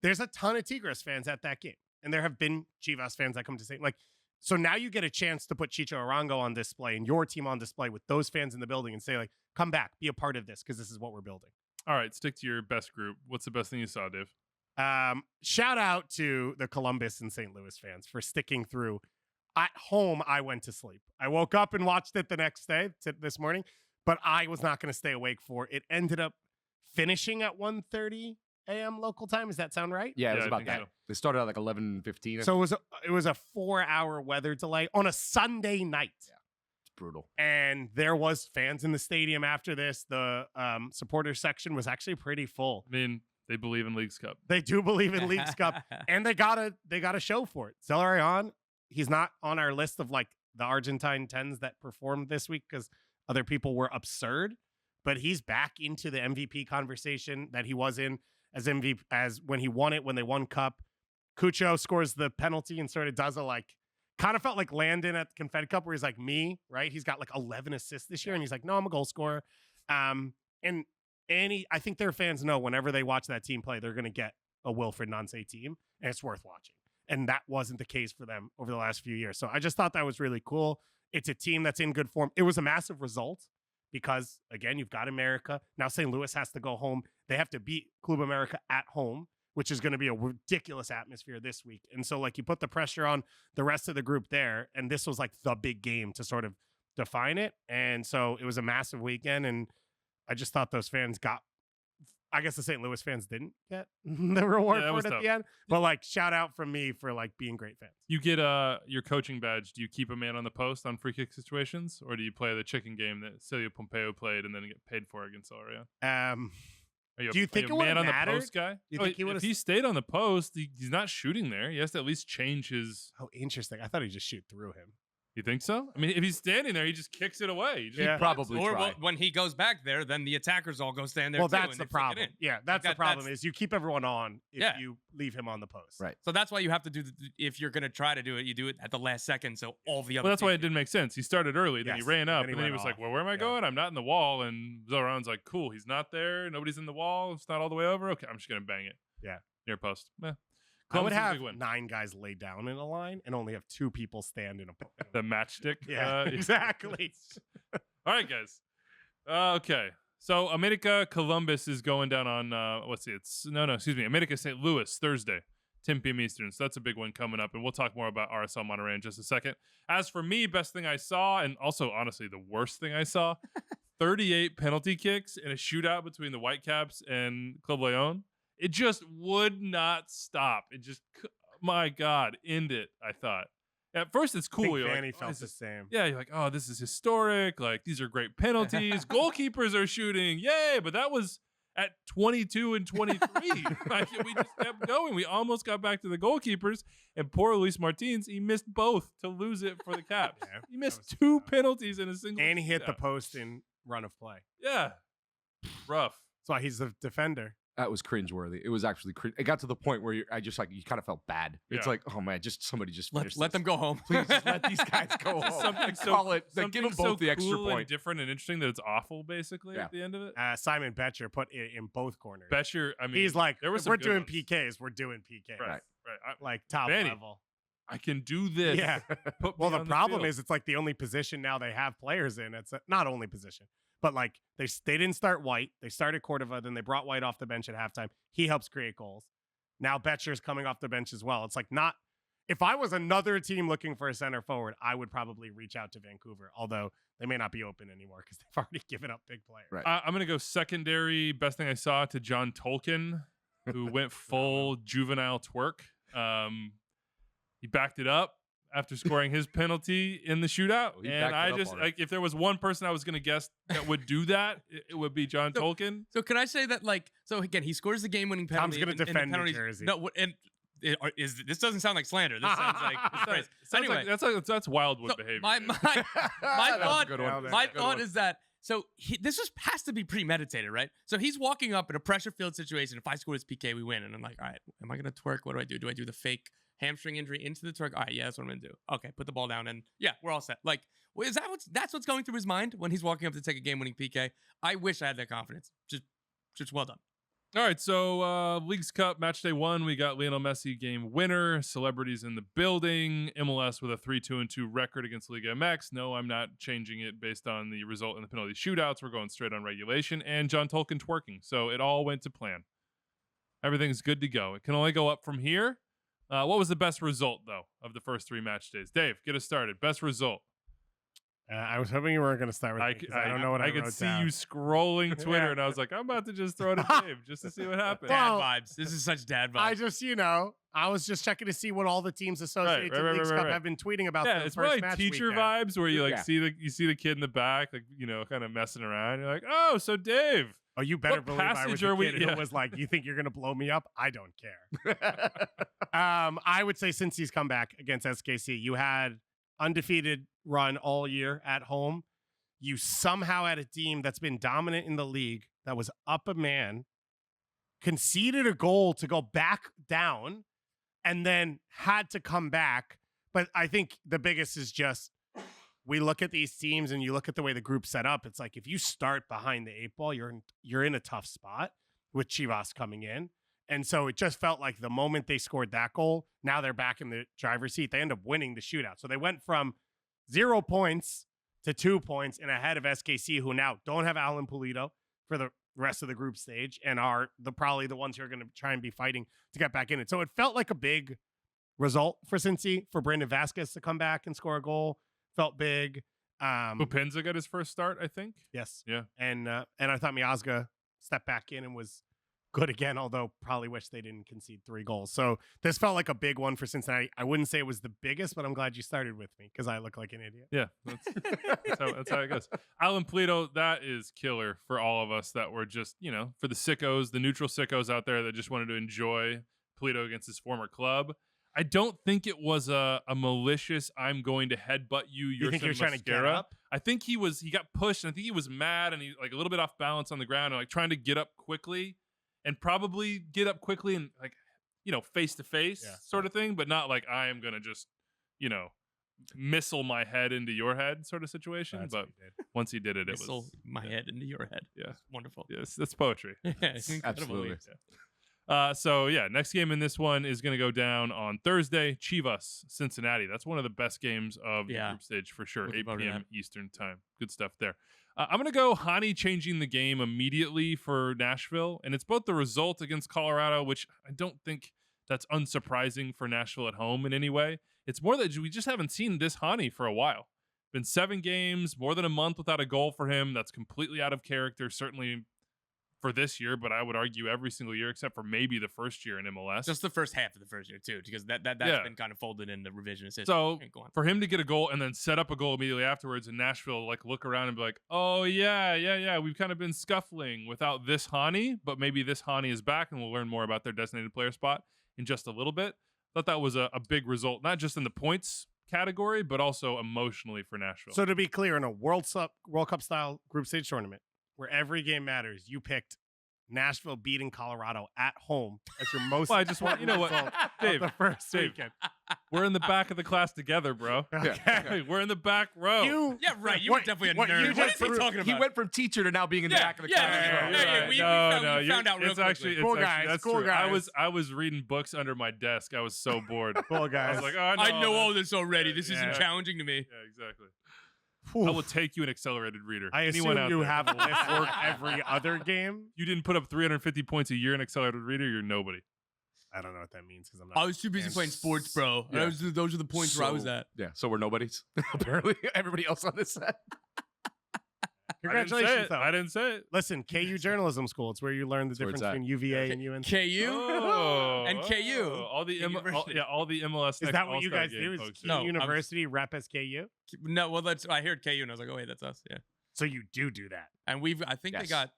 there's a ton of Tigres fans at that game. And there have been Chivas fans that come to say, like, so now you get a chance to put Chichooooooo on display and your team on display with those fans in the building and say, like, come back, be a part of this because this is what we're building. All right, stick to your best group. What's the best thing you saw, Dave? Shout out to the Columbus and St. Louis fans for sticking through. At home, I went to sleep. I woke up and watched it the next day, this morning, but I was not going to stay awake for it. It ended up finishing at 1:30 a.m. local time. Does that sound right? Yeah, it was I about think that. so. They started at like 11:15. So it was a 4-hour weather delay on a Sunday night. It's brutal. And there was fans in the stadium after this. The supporter section was actually pretty full. I mean, they believe in Leagues Cup. They do believe in Leagues Cup, and they got a show for it. Zelarayan, he's not on our list of like the Argentine 10s that performed this week because other people were absurd, but he's back into the MVP conversation that he was in as MVP as when he won it, when they won Cup. Cucho scores the penalty and sort of does a like, kind of felt like Landon at the Confetti Cup where he's like me, right? He's got like 11 assists this year and he's like, no, I'm a goal scorer. And I think their fans know whenever they watch that team play, they're going to get a Wilfred Nancy team and it's worth watching. And that wasn't the case for them over the last few years. So I just thought that was really cool. It's a team that's in good form. It was a massive result because, again, you've got America. Now St. Louis has to go home. They have to beat Club America at home, which is going to be a ridiculous atmosphere this week. And so, like, you put the pressure on the rest of the group there, and this was, like, the big game to sort of define it. And so it was a massive weekend, and I just thought those fans got I guess the St. Louis fans didn't get the reward for it at the end. But like, shout out from me for like being great fans. You get your coaching badge. Do you keep a man on the post on free kick situations, or do you play the chicken game that Celio Pompeo played and then get paid for against Lorient? Do you think it would have on mattered? the post guy? Do you think he if he stayed on the post, he's not shooting there. He has to at least change his. Oh, interesting. I thought he'd just shoot through him. You think so? I mean, if he's standing there, he just kicks it away. He He'd probably or try. when he goes back there, then the attackers all go stand there. Well, too, that's and the they flick it problem. in. Yeah, that's the problem is you keep everyone on if Yeah. you leave him on the post. Right. So that's why you have to do. If you're going to try to do it, you do it at the last second. So all the other. Well, that's why it teams- didn't make sense. He started early, then he Yes, ran up, and and he then he went was like, off. "Well, where am I Yeah. going? I'm not in the wall." And Zoran's like, "Cool, he's not there. Nobody's in the wall. It's not all the way over. Okay, I'm just gonna bang it." Yeah. Near post. I would Columbus is a have big win. 9 guys lay down in a line and only have 2 people stand in a The matchstick. Yeah, exactly. All right, guys. Okay. So America Columbus is going down on excuse me, America St. Louis Thursday. 10 p.m. Eastern. So that's a big one coming up. And we'll talk more about RSL Monterrey in just a second. As for me, best thing I saw, and also honestly the worst thing I saw, 38 penalty kicks in a shootout between the Whitecaps and Club Leon. It just would not stop. It just, my God, end it, I thought. At first, it's cool. I think Fanny like, felt the same. Yeah, you're like, oh, this is historic. Like, these are great penalties. Goalkeepers are shooting. Yay. But that was at 22 and 23. Like, we just kept going. We almost got back to the goalkeepers. And poor Luis Martins, he missed both to lose it for the Caps. Yeah, he missed 2 penalties in a single And he hit the shootout. post in run of play. Yeah. Rough. That's why he's the defender. That was cringeworthy. It was actually it got to the point where you kind of felt bad. It's Yeah. like, oh man, somebody just finish Let this. them go home. Please just let these guys go home. Something so, Call it. Give something them both so the extra cool and point. different and interesting that it's awful, basically, Yeah. at the end of it. Simon Betcher put it in both corners. Besher, I mean, He's like, there was if some we're good doing ones. PKs, we're doing PKs. Right. Like top Fanny. level. I can do this. Yeah. Put Well, me the on problem field. is it's like the only position now they have players in. It's not only position, but like they didn't start White. They started Cordova, then they brought White off the bench at halftime. He helps create goals. Now Betcher's coming off the bench as well. It's like not. If I was another team looking for a center forward, I would probably reach out to Vancouver, although they may not be open anymore because they've already given up big players. Right. I'm going to go secondary. Best thing I saw to John Tolkin, who went full juvenile twerk. He backed it up after scoring his penalty in the shootout. He And backed I it up just, on it. like, if there was one person I was going to guess that would do that, it would be John So- Tolkin. So can I say that, like, so again, he scores the game-winning Tom's penalty. gonna in the defend New penalties. Jersey. No, and this doesn't sound like slander. This sounds like praise. Sounds Anyway, like that's Wildwood so behavior. my dude. my That was a thought, good one. Yeah, my Good thought one. is that this has to be premeditated, right? So he's walking up in a pressure-filled situation. If I score this PK, we win. And I'm like, all right, am I gonna twerk? What do I do? Do I do the fake hamstring injury into the twerk? All right, yeah, that's what I'm gonna do. Okay, put the ball down, and yeah, we're all set. Like, is that's what's going through his mind when he's walking up to take a game-winning PK? I wish I had that confidence. Just well done. All right, so Leagues Cup match day 1, we got Lionel Messi game winner, celebrities in the building, MLS with a 3-2-2 record against Liga MX. No, I'm not changing it based on the result in the penalty shootouts. We're going straight on regulation, and John Tolkin twerking. So it all went to plan. Everything's good to go. It can only go up from here. What was the best result, though, of the first 3 match days? Dave, get us started. Best result. I was hoping you weren't going to start with me 'cause I don't know what I could wrote see down. you scrolling Twitter, Yeah. and I was like, I'm about to just throw it at Dave just to see what happens. Well, Dad vibes. This is such dad vibes. I just, I was just checking to see what all the teams associated to Leagues Cup have been tweeting about. Yeah, the it's first more like match teacher weekend. vibes where you like Yeah. see the kid in the back, like, kind of messing around. You're like, oh, so Dave. Oh, you better What believe I was passage the are we- kid who yeah. was like, "You think you're going to blow me up? I don't care." I would say since he's come back against SKC, you had undefeated run all year at home. You somehow had a team that's been dominant in the league that was up a man, conceded a goal to go back down, and then had to come back. But I think the biggest is just we look at these teams and you look at the way the group's set up. It's like if you start behind the 8 ball, you're in a tough spot with Chivas coming in. And so it just felt like the moment they scored that goal, now they're back in the driver's seat. They end up winning the shootout. So they went from 0 points to 2 points and ahead of SKC, who now don't have Alan Pulido for the rest of the group stage and are probably the ones who are going to try and be fighting to get back in it. So it felt like a big result for Cincy, for Brandon Vasquez to come back and score a goal. Felt big. Bupenza got his first start, I think. Yes. Yeah. And I thought Miazga stepped back in and was good again, although probably wish they didn't concede 3 goals. So this felt like a big one for Cincinnati. I wouldn't say it was the biggest, but I'm glad you started with me because I look like an idiot. Yeah, that's how it goes. Alan Pulido, that is killer for all of us that were just, for the sickos, the neutral sickos out there that just wanted to enjoy Pulido against his former club. I don't think it was a malicious, I'm going to headbutt you. You think he was trying to get up? I think he got pushed, and I think he was mad, and he like a little bit off balance on the ground, and like trying to get up quickly, and probably get up quickly and like, face to face sort of thing, but not like I am gonna just, missile my head into your head sort of situation. That's but what he did. once he did it, it Missile was my head into your head. Yeah. It's wonderful. Yes, that's poetry. Yeah, it's incredible. Absolutely. So yeah, next game in this one is going to go down on Thursday. Chivas, Cincinnati. That's one of the best games of the group stage for sure. Looking 8 forward to p.m. Eastern time. Good stuff there. I'm going to go Hany changing the game immediately for Nashville, and it's both the result against Colorado, which I don't that's unsurprising for Nashville at home in any way. It's more that we just haven't seen this Hany for a while. Been 7 games, more than a month without a goal for him. That's completely out of character, certainly for this year, but I would argue every single year except for maybe the first year in MLS. Just the first half of the first year too, because that's been kind of folded in the revisionist history. So Okay, go on. for him to get a goal and then set up a goal immediately afterwards, and Nashville like look around and be like, "Oh yeah, we've kind of been scuffling without this Hany, but maybe this Hany is back," and we'll learn more about their designated player spot in just a little bit. Thought that was a big result, not just in the points category, but also emotionally for Nashville. So to be clear, in a World Cup style group stage tournament where every game matters, you picked Nashville beating Colorado at home as your most. Well, I just want, you know what, Dave, the first Dave, weekend. we're in the back of the class together, bro. Okay. We're in the back row. Yeah, right. You were definitely a nerd. What is he talking about? He went from teacher to now being in the back of the class. We found out real quickly. Cool guys, That's cool true. guys. I was reading books under my desk. I was so bored. Cool I guys. was like, oh, I know all this already. This isn't Yeah. challenging to me. Yeah, exactly. I will take you an accelerated reader. I Anyone assume out you there? have less work every other game. You didn't put up 350 points a year in accelerated reader. You're nobody. I don't know what that means because I'm not. I was too busy playing sports, bro. Yeah. Those are the points where I was at. Yeah, so we're nobodies. Apparently, everybody else on this set. Congratulations, though. I didn't say it. Listen, KU Journalism School. It's where you learn the That's where difference it's at. between UVA and UNC. KU and KU. All the University. all the MLS. Is Next that what you All-Star guys game do? Is folks. KU No, I'm- University rep as KU? No, well, I heard KU and I was like, oh wait, that's us. Yeah, So you do that. and I think they Yes. got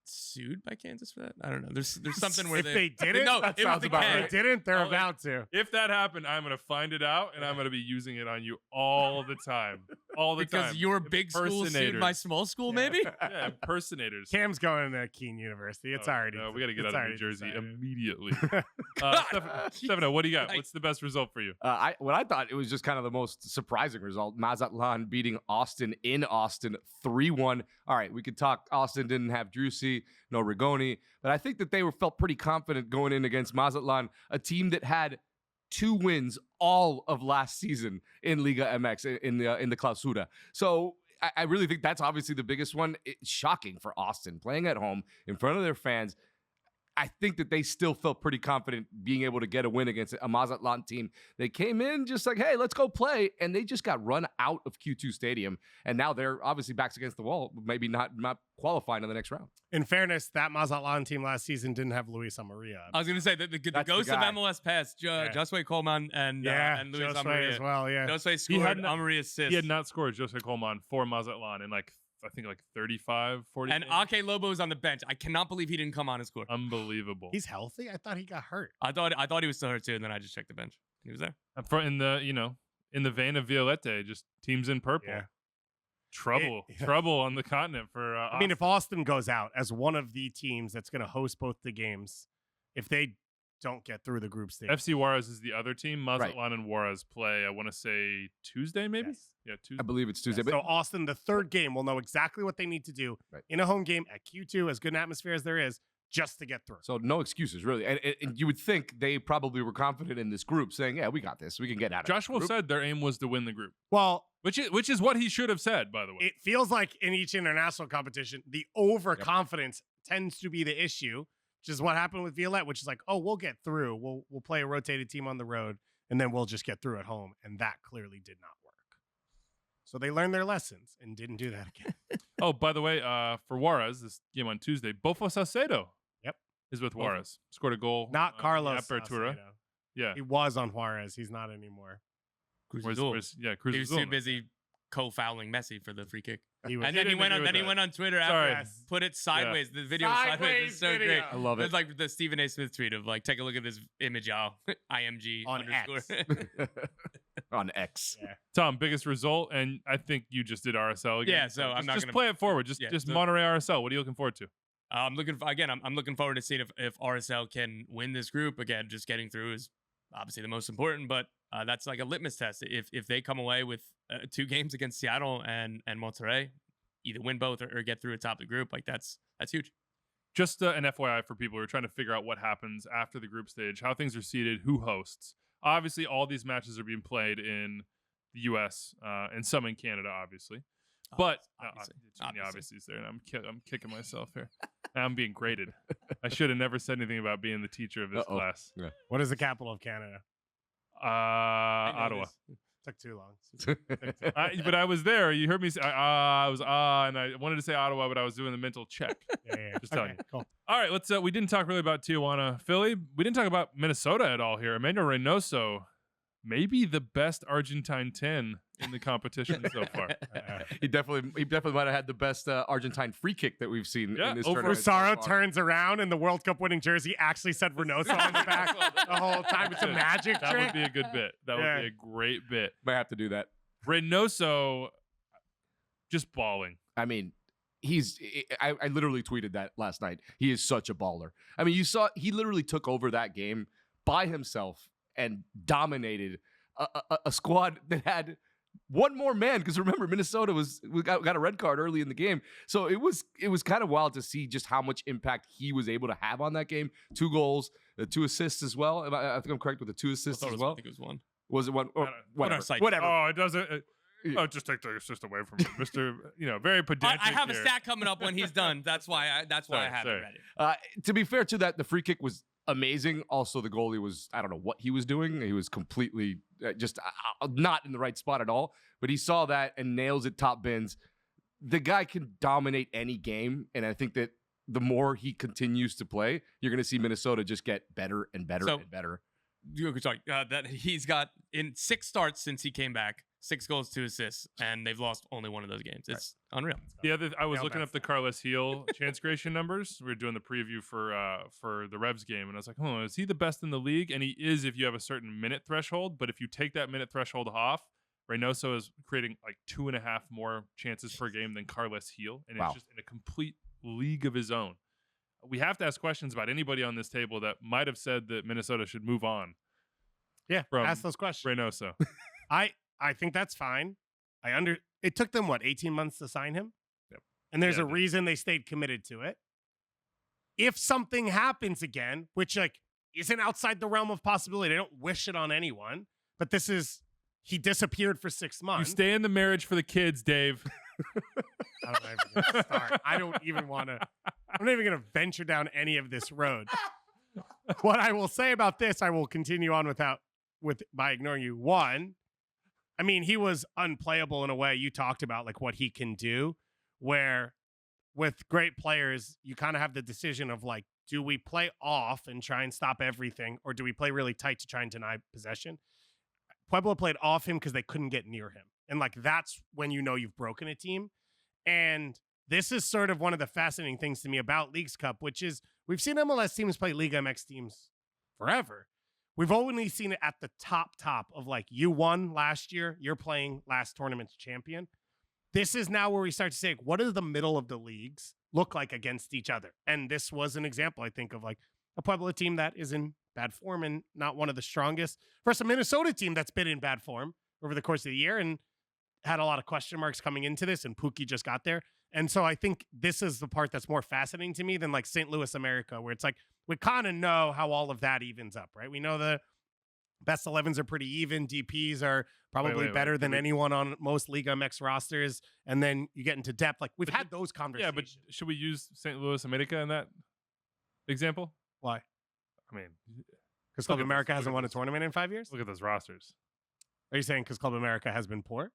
sued by Kansas for that. I don't know. There's something where If they didn't, no, that it was sounds the about if K. right. they didn't, they're Oh, about to. If that happened, I'm gonna find it out and I'm gonna be using it on you all the time, all the time. Because your big school sued my small school, maybe. Yeah, impersonators. Cam's going to Keene University. It's Oh, already. no, we got to get it's out of already New Jersey decided. immediately. God, Stefano, what do you got? Christ. What's the best result for you? What I thought it was just kind of the most surprising result. Mazatlán beating Austin in Austin 3-1. All right, we could talk. Austin didn't have Drusy, no Rigoni, but I think that they felt pretty confident going in against Mazatlán, a team that had 2 wins all of last season in Liga MX in the Clausura. So I really think that's obviously the biggest one. It's shocking for Austin playing at home in front of their fans. I think that they still felt pretty confident being able to get a win against a Mazatlán team. They came in just like, hey, let's go play. And they just got run out of Q2 Stadium. And now they're obviously backs against the wall, maybe not qualifying in the next round. In fairness, that Mazatlán team last season didn't have Luis Amaria. I was gonna say the That's ghost the of guy. MLS past Josue Coleman and Luis Josue Amaria as well. Yeah. Josue scored. had not- Amaria assist. He had not scored Jose Coleman for Mazatlán in I think 35, 40 and games. Ake Lobo was on the bench. I cannot believe he didn't come on and score. Unbelievable. He's healthy. I thought he got hurt. I thought he was still hurt too, and then I just checked the bench. He was there. In the vein of Violette, just teams in purple. Yeah. Trouble on the continent for I mean, if Austin goes out as one of the teams that's going to host both the games, if they don't get through the group stage, FC Juarez is the other team. Mazatlán Right. and Juarez play, I want to say Tuesday, maybe? Yes. Yeah, Tuesday. I believe it's Tuesday. so Austin, the third game, will know exactly what they need to do Right. in a home game at Q2, as good an atmosphere as there is, just to get through. So no excuses, really. And you would think they probably were confident in this group, saying, yeah, we got this. We can get out of Josh it. Wolf said their aim was to win the group, Well, which is what he should have said, by the way. it feels like in each international competition, the overconfidence tends to be the issue, which is what happened with Violette, which is like, oh, we'll get through. We'll play a rotated team on the road, and then we'll just get through at home. And that clearly did not work. So they learned their lessons and didn't do that again. Oh, by the way, for Juarez, this game on Tuesday, Bofo Salcedo is with Bofo. Juarez. Scored a goal. Not Carlos Apertura. Salcedo. Yeah. He was on Juarez. He's not anymore. Cruz Where's- Azul. where's- yeah, He Cruz was Azul. too busy co-fouling Messi for the free kick. He was. And then he didn't went agree on. with Then he that. went on Twitter Sorry. after, put it sideways. The video was sideways. It's so video. great. I love it. It's like the Stephen A. Smith tweet of like, take a look at this image, y'all. IMG On _ On X. Yeah. Tom, biggest result, and I think you just did RSL again. Yeah, so I'm not just gonna- play it forward. Just Yeah, just so- Monterey RSL. What are you looking forward to? I'm looking forward to seeing if RSL can win this group again. Just getting through is obviously the most important, but that's like a litmus test. If they come away with 2 games against Seattle and Monterrey, either win both or get through atop the group, like that's huge. Just an FYI for people who are trying to figure out what happens after the group stage, how things are seeded, who hosts. Obviously, all these matches are being played in the U.S. And some in Canada, obviously. But Obviously. obviously is there, and I'm kicking myself here. I'm being graded. I should have never said anything about being the teacher of this class. Yeah. What is the capital of Canada? Ottawa. Took too long. But I was there. You heard me say, and I wanted to say Ottawa, but I was doing the mental check. Yeah. Just telling you. Cool. All right, let's. We didn't talk really about Tijuana, Philly. We didn't talk about Minnesota at all here. Emmanuel Reynoso, maybe the best Argentine 10 in the competition so far. He definitely might have had the best Argentine free kick that we've seen in this tournament. Rosaro turns around and the World Cup winning jersey actually said Reynoso on the back the whole time. It's a magic trick. That would be a good bit. That would be a great bit. Might have to do that. Reynoso, just balling. I mean, I literally tweeted that last night. He is such a baller. I mean, you saw he literally took over that game by himself and dominated a squad that had one more man, because remember, Minnesota got a red card early in the game. So it was kind of wild to see just how much impact he was able to have on that game. 2 goals, 2 assists as well. I think I'm correct with the 2 assists as well. I think it was 1. Was it 1? Oh, whatever. Oh, it doesn't. Just take the assist away from him, Mr. Very pedantic. I have here. a stat coming up when he's done. That's why I have it ready. To be fair to that, the free kick was amazing. Also, the goalie was, I don't know what he was doing. He was completely just not in the right spot at all. But he saw that and nails it top bins. The guy can dominate any game. And I think that the more he continues to play, you're going to see Minnesota just get better and better and better. Sorry, that he's got in 6 starts since he came back, 6 goals, 2 assists, and they've lost only one of those games. It's unreal. I was looking up the Carlos Heel chance creation numbers. We were doing the preview for the Revs game, and I was like, "Oh, is he the best in the league?" And he is if you have a certain minute threshold. But if you take that minute threshold off, Reynoso is creating like 2.5 more chances per game than Carlos Heel, and it's just in a complete league of his own. We have to ask questions about anybody on this table that might have said that Minnesota should move on. Yeah, ask those questions. Reynoso. I think that's fine. It took them 18 months to sign him. Yep. And there's a reason they stayed committed to it. If something happens again, which isn't outside the realm of possibility, I don't wish it on anyone, but he disappeared for 6 months. You stay in the marriage for the kids, Dave. I don't even want to. I'm not even going to venture down any of this road. What I will say about this, I will continue on by ignoring you. One, I mean, he was unplayable in a way. You talked about what he can do, where with great players, you kind of have the decision of do we play off and try and stop everything, or do we play really tight to try and deny possession? Puebla played off him because they couldn't get near him. And that's when you know you've broken a team. And this is sort of one of the fascinating things to me about Leagues Cup, which is we've seen MLS teams play Liga MX teams forever. We've only seen it at the top of you won last year, you're playing last tournament's champion. This is now where we start to say, what does the middle of the leagues look like against each other? And this was an example, I think, of a Puebla team that is in bad form and not one of the strongest versus a Minnesota team that's been in bad form over the course of the year and had a lot of question marks coming into this, and Pookie just got there. And so I think this is the part that's more fascinating to me than St. Louis America, where it's we kind of know how all of that evens up, right? We know the best 11s are pretty even. DPs are probably better than anyone on most Liga MX rosters. And then you get into depth. We've had those conversations. Yeah, but should we use St. Louis America in that example? Why? I mean, because Club America hasn't won a tournament in 5 years? Look at those rosters. Are you saying because Club America has been poor?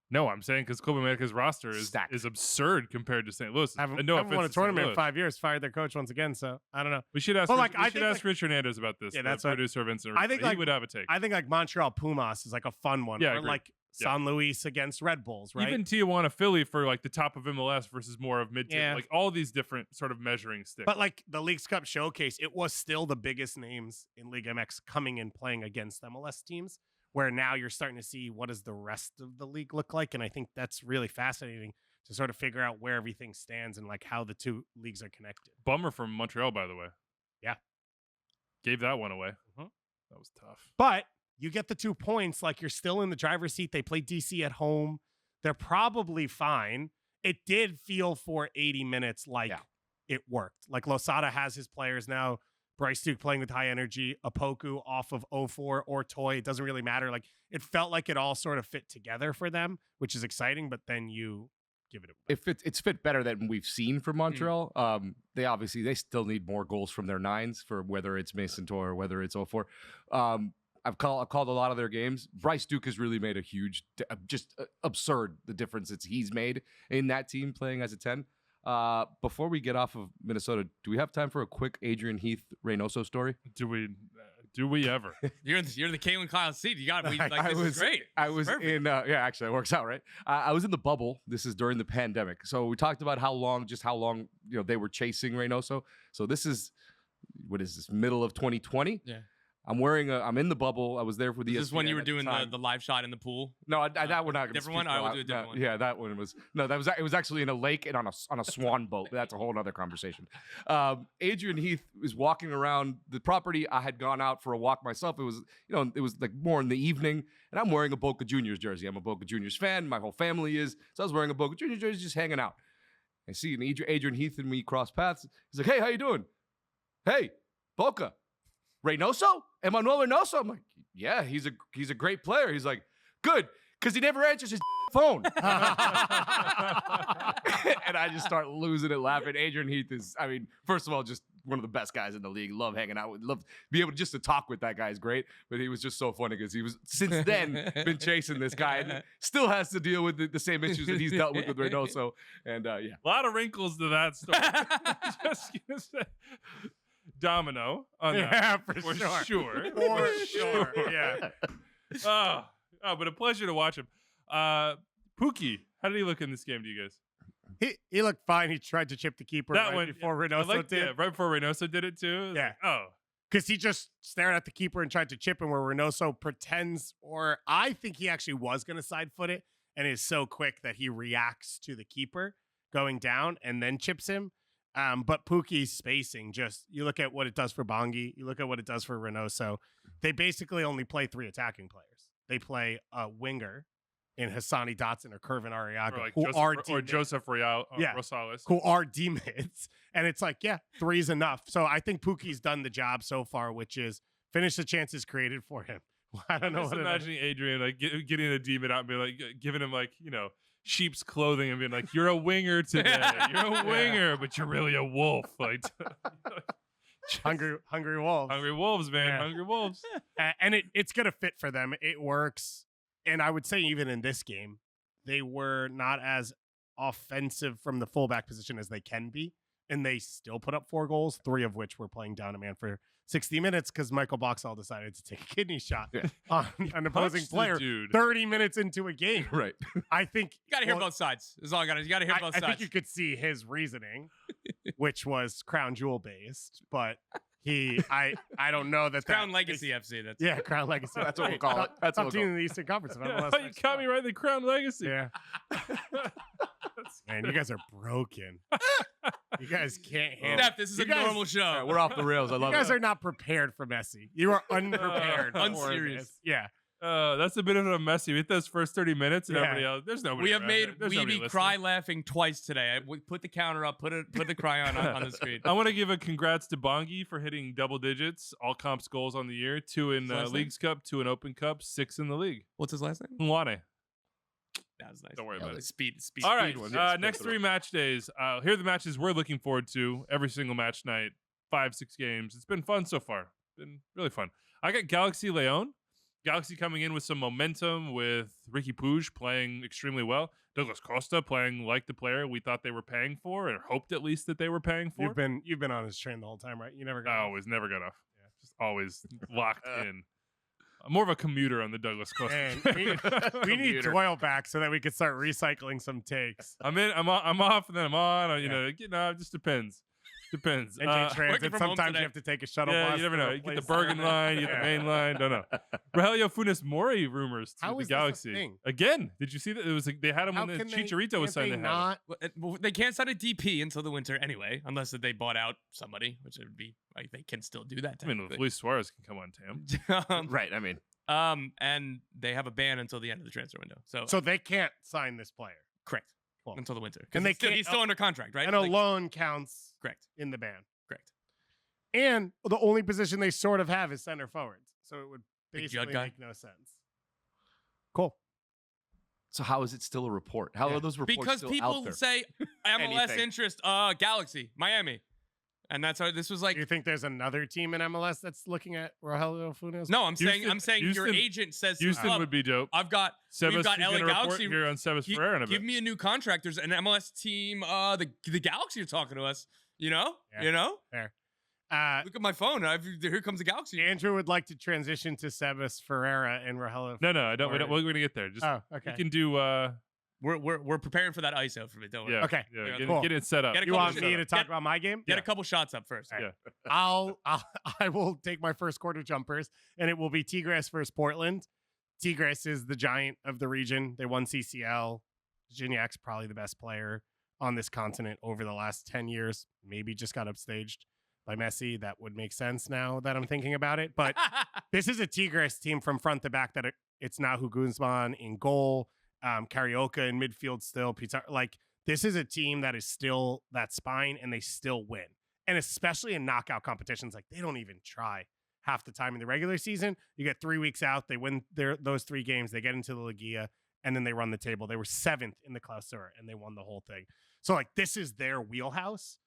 No, I'm saying because Club America's roster is absurd compared to St. Louis. Haven't won a tournament in 5 years. Fired their coach once again. So I don't know. We should ask. Ask Rich Hernandez about this. Yeah, that's the producer of Instant. I think he would have a take. I think Montreal Pumas is a fun one. Yeah, or San Luis against Red Bulls, right? Even Tijuana Philly for the top of MLS versus more of mid-table. Yeah. All these different sort of measuring sticks. But the Leagues Cup showcase, it was still the biggest names in Liga MX coming and playing against MLS teams, where now you're starting to see what does the rest of the league look like. And I think that's really fascinating to sort of figure out where everything stands and how the two leagues are connected. Bummer from Montreal, by the way. Yeah. Gave that one away. Mm-hmm. That was tough. But you get the 2 points, you're still in the driver's seat. They play DC at home. They're probably fine. It did feel for 80 minutes it worked. Losada has his players now. Bryce Duke playing with high energy, Opoku off of 04 or Toy. It doesn't really matter. It felt like it all sort of fit together for them, which is exciting. But then you giving it. If it's fit better than we've seen from Montreal. They still need more goals from their nines, for whether it's Mason Toy or whether it's 04. I've called a lot of their games. Bryce Duke has really made a huge, absurd the difference he's made in that team playing as a 10. Before we get off of Minnesota, do we have time for a quick Adrian Heath Reynoso story? Do we ever? You're the Kalen Kyle seat. You got this is great. I was perfect. actually it works out, right? I was in the bubble. This is during the pandemic. So we talked about how long they were chasing Reynoso. So this is, what is this, middle of 2020? Yeah. I'm in the bubble. I was there for the. This is when you were doing the live shot in the pool. No, that one not different one. I will do a different one. Yeah, that one was it was actually in a lake and on a swan boat. That's a whole other conversation. Adrian Heath was walking around the property. I had gone out for a walk myself. It was like more in the evening, and I'm wearing a Boca Juniors jersey. I'm a Boca Juniors fan. My whole family is. So I was wearing a Boca Juniors jersey, just hanging out. I see Adrian Heath and me cross paths. He's like, "Hey, how you doing? Hey, Boca. Reynoso? Emmanuel Reynoso?" I'm like, "Yeah, he's a great player." He's like, "Good, because he never answers his phone." And I just start losing it laughing. Adrian Heath is, first of all, just one of the best guys in the league. Love hanging out with, love be able to talk with that guy is great. But he was just so funny because he was since then been chasing this guy and still has to deal with the same issues that he's dealt with Reynoso. And a lot of wrinkles to that story. Just gonna say. Domino on that. For sure. For sure. Yeah. Oh, but a pleasure to watch him. Pookie, how did he look in this game to you guys? He looked fine. He tried to chip the keeper before Reynoso did. Yeah, right before Reynoso did it too. Yeah. Because he just stared at the keeper and tried to chip him, where Reynoso pretends, or I think he actually was going to side foot it and is so quick that he reacts to the keeper going down and then chips him. But Pookie's spacing, you look at what it does for Bongi, you look at what it does for Reynoso. They basically only play 3 attacking players. They play a winger in Hassani Dotson or Kervin Arriaga, or Josef Rosales, who are D-mids. And it's like, 3 is enough. So I think Pookie's done the job so far, which is finish the chances created for him. I don't know. Just imagining Adrian getting a D-mid out and be giving him sheep's clothing and being like, "You're a winger today. You're a winger, but you're really a wolf." Hungry wolves. Hungry wolves, man. Yeah. Hungry wolves. And it's gonna fit for them. It works. And I would say even in this game, they were not as offensive from the fullback position as they can be, and they still put up 4 goals, 3 of which were playing down a man for 60 minutes because Michael Boxall decided to take a kidney shot on an opposing player 30 minutes into a game. Right. I think you got to hear both sides. That's all I got. You got to hear both sides. I think you could see his reasoning, which was Crown Jewel based, but I don't know that Crown Legacy FC. Crown Legacy. That's what we'll call it. That's top team in the Eastern Conference. You caught me right in the Crown Legacy. Yeah. Man, you guys are broken. You guys can't handle. Steph, this is a normal show. Yeah, we're off the rails. I love it. You guys are not prepared for Messi. You are unprepared. Unserious. Yeah. That's a bit of a messy. We hit those first 30 minutes and everybody else. There's nobody. We have made Weeby cry laughing twice today. We put the counter up, put the cry on the screen. I want to give a congrats to Bongi for hitting double digits, all comps goals on the year. 2 in Leagues Cup, 2 in Open Cup, 6 in the league. What's his last name? Hwane. That was nice. Don't worry about it. Speed. All right. Next 3 match days. Here are the matches we're looking forward to every single match night. 5-6 games. It's been fun so far. Been really fun. I got Galaxy Leon. Galaxy coming in with some momentum with Ricky Puig playing extremely well. Douglas Costa playing like the player we thought they were paying for, or hoped at least that they were paying for. You've been on his train the whole time, right? You never got off. Always, never got off. Yeah, just always locked in. I'm more of a commuter on the Douglas Costa. We need Doyle back so that we could start recycling some takes. I'm off, and then I'm on. It just depends. Depends. NJ Transit, sometimes you have to take a shuttle bus. You never know. You get the Bergen line, you get the main line. Don't know. Rogelio Funes Mori rumors to the Galaxy. Again, did you see that? It was they had him when the Chicharito was signed. They can't sign a DP until the winter anyway, unless they bought out somebody, which would be like they can still do that. I mean, Luis Suarez can come on TAM. Right. I mean, and they have a ban until the end of the transfer window. So they can't sign this player. Correct. Until the winter. And he's still under contract, right? And a loan counts in the ban. Correct. And the only position they sort of have is center forwards. So it would basically make no sense. Cool. So how is it still a report? How are those reports Because still out people there? say MLS Anything. interest, Galaxy, Miami. And that's how this was like. Do you think there's another team in MLS that's looking at Rogelio Funes? No, I'm saying your Houston- agent says to Houston club, would be dope. we've got Sebas LA is gonna report Galaxy. here on Sebas Ferrer in a Give bit. me a new contract. There's an MLS team. The Galaxy are talking to us. You know, Yeah. Fair. Look at my phone. Here comes the Galaxy. Andrew would like to transition to Sebas Ferreira and Rogelio. No, I don't. We're going to get there. Just Oh, okay. you can do. We're preparing for that ISO for me. Don't worry. Yeah. Okay. Yeah. Yeah, cool. Get it set up. Get a You couple want me to talk Get- about my game? Get a couple shots up first. All Yeah. I will take my first quarter jumpers, and it will be Tigres versus Portland. Tigres is the giant of the region. They won CCL. Gignac's probably the best player on this continent over the last 10 years. Maybe just got upstaged by Messi. That would make sense now that I'm thinking about it. But this is a Tigres team from front to back that it's Nahu Guzman in goal, Carioca in midfield still. Pizarro, like, this is a team that is still that spine, and they still win. And especially in knockout competitions, like, they don't even try half the time in the regular season. You get 3 weeks out, they win those 3 games, they get into the Liga, and then they run the table. They were 7th in the Clausura, and they won the whole thing. So, like, this is their wheelhouse.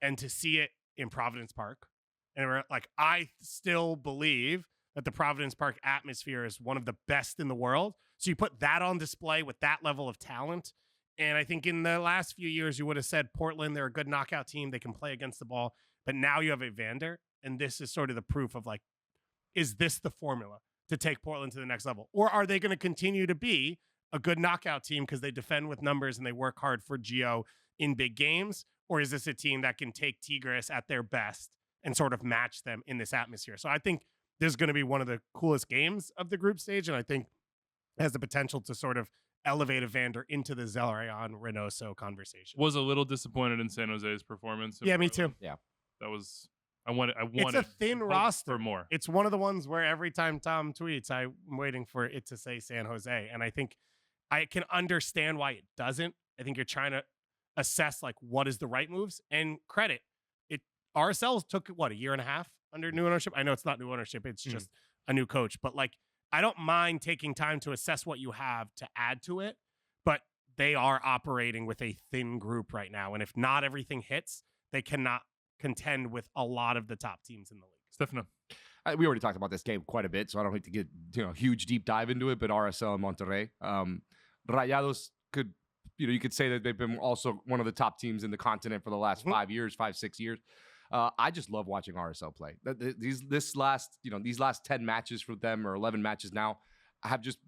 And to see it in Providence Park, and we're like, I still believe that the Providence Park atmosphere is one of the best in the world. So you put that on display with that level of talent. And I think in the last few years, you would have said Portland, they're a good knockout team. They can play against the ball. But now you have Evander. And this is sort of the proof of, like, is this the formula to take Portland to the next level? Or are they going to continue to be a good knockout team because they defend with numbers and they work hard for Gio in big games? Or is this a team that can take Tigres at their best and sort of match them in this atmosphere? So I think this is going to be one of the coolest games of the group stage. And I think has the potential to sort of elevate Evander into the Zelarayan Reynoso conversation. Was a little disappointed in San Jose's performance. Yeah, me too. That was. I wanted. It's a thin hope roster. for more. It's one of the ones where every time Tom tweets, I'm waiting for it to say San Jose. And I think I can understand why it doesn't. I think you're trying to assess, like, what is the right moves, and credit it. RSL took, what, a year and a half under new ownership? I know it's not new ownership. It's just a new coach, but, like, I don't mind taking time to assess what you have to add to it, but they are operating with a thin group right now. And if not everything hits, they cannot contend with a lot of the top teams in the league. Stefano. We already talked about this game quite a bit, so I don't need to get huge deep dive into it. But RSL and Monterrey, Rayados could, you could say that they've been also one of the top teams in the continent for the last 5 years, 5-6 years. I just love watching RSL play. These last 10 matches for them, or 11 matches now,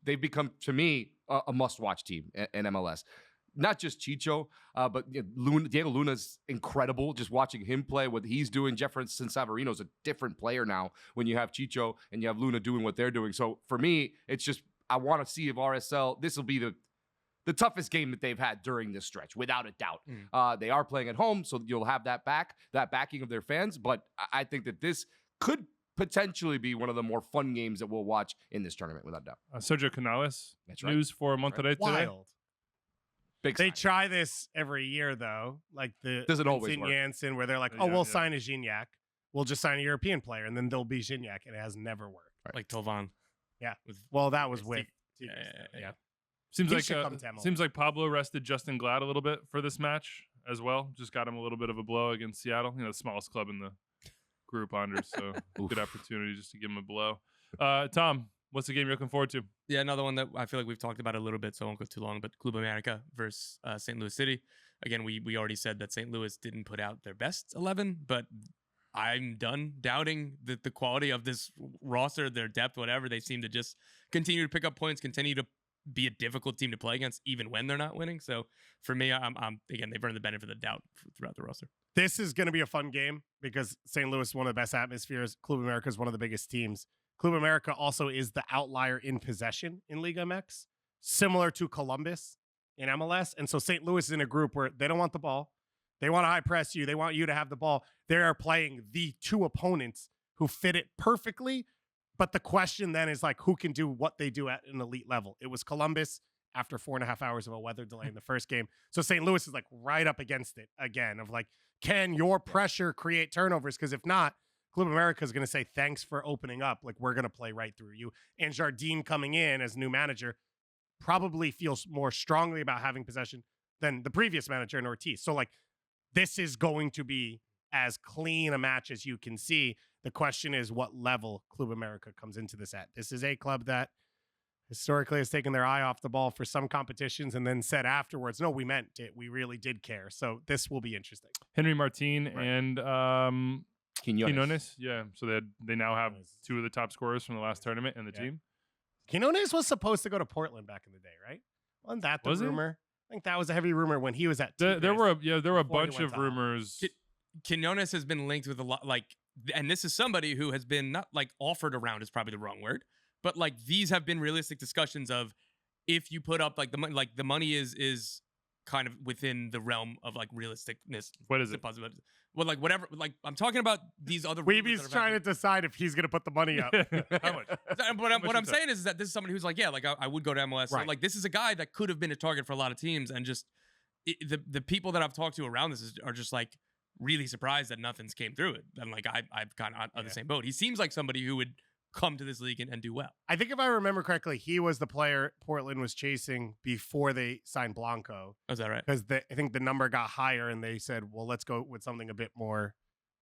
they've become, to me, a must-watch team in MLS. Not just Chicho, but Diego Luna's incredible. Just watching him play, what he's doing. Jefferson Savarino's a different player now when you have Chicho and you have Luna doing what they're doing. So for me, it's just, I want to see if RSL, this will be the toughest game that they've had during this stretch, without a doubt. They are playing at home, so you'll have that backing of their fans. But I think that this could potentially be one of the more fun games that we'll watch in this tournament, without doubt. Sergio Canales. That's right. News for Monterrey today. Wild. Big They sign. try this every year, though. Like the Doesn't always Vincent work. Janssen, where they're like, Yeah, we'll yeah. sign a Gignac. We'll just sign a European player, and then they'll be Gignac, and it has never worked. Like Tovan. Yeah. With Well, that was Tig- with Yeah, Tigres, yeah, though. yeah. Seems He like should come to MLS. seems like Pablo rested Justin Glad a little bit for this match as well. Just got him a little bit of a blow against Seattle. The smallest club in the group, Anders. So good opportunity just to give him a blow. Tom, what's the game you're looking forward to? Yeah, another one that I feel like we've talked about a little bit, so I won't go too long. But Club America versus St. Louis City. Again, we already said that St. Louis didn't put out their best 11, but I'm done doubting the quality of this roster, their depth, whatever. They seem to just continue to pick up points, continue to be a difficult team to play against, even when they're not winning. So for me, I'm again, they've earned the benefit of the doubt throughout the roster. This is going to be a fun game because St. Louis is one of the best atmospheres. Club America is one of the biggest teams. Club America also is the outlier in possession in Liga MX, similar to Columbus in MLS. And so St. Louis is in a group where they don't want the ball. They want to high press you. They want you to have the ball. They are playing the two opponents who fit it perfectly. But the question then is, like, who can do what they do at an elite level? It was Columbus after 4.5 hours of a weather delay in the first game. So St. Louis is, like, right up against it again of, like, can your pressure create turnovers? Because if not, Club America is going to say, thanks for opening up. Like, we're going to play right through you. And Jardine coming in as new manager, probably feels more strongly about having possession than the previous manager in Ortiz. So, like, this is going to be as clean a match as you can see. The question is what level Club America comes into this at. This is a club that historically has taken their eye off the ball for some competitions and then said afterwards, no, we meant it. We really did care. So this will be interesting. Henry Martin and Quinones. Yeah. So they now have two of the top scorers from the last tournament in the team. Quinones was supposed to go to Portland back in the day, right? Wasn't that the rumor? I think that was a heavy rumor when he was at Tigres. There were a bunch of rumors. Quinones has been linked with a lot, like, and this is somebody who has been not like offered around is probably the wrong word, but like these have been realistic discussions of if you put up like the money is kind of within the realm of like realisticness. What is it? Well, like whatever, like I'm talking about these other. Weeby's trying to decide if he's going to put the money up. How much? But what I'm saying is that this is somebody who's like, yeah, like I would go to MLS. Right. So, like this is a guy that could have been a target for a lot of teams, and just the people that I've talked to around this are just like really surprised that nothing's came through it. And like I've kind of on the same boat. He seems like somebody who would come to this league and do well. I think if I remember correctly, he was the player Portland was chasing before they signed Blanco. Oh, is that right? Because I think the number got higher and they said, well, let's go with something a bit more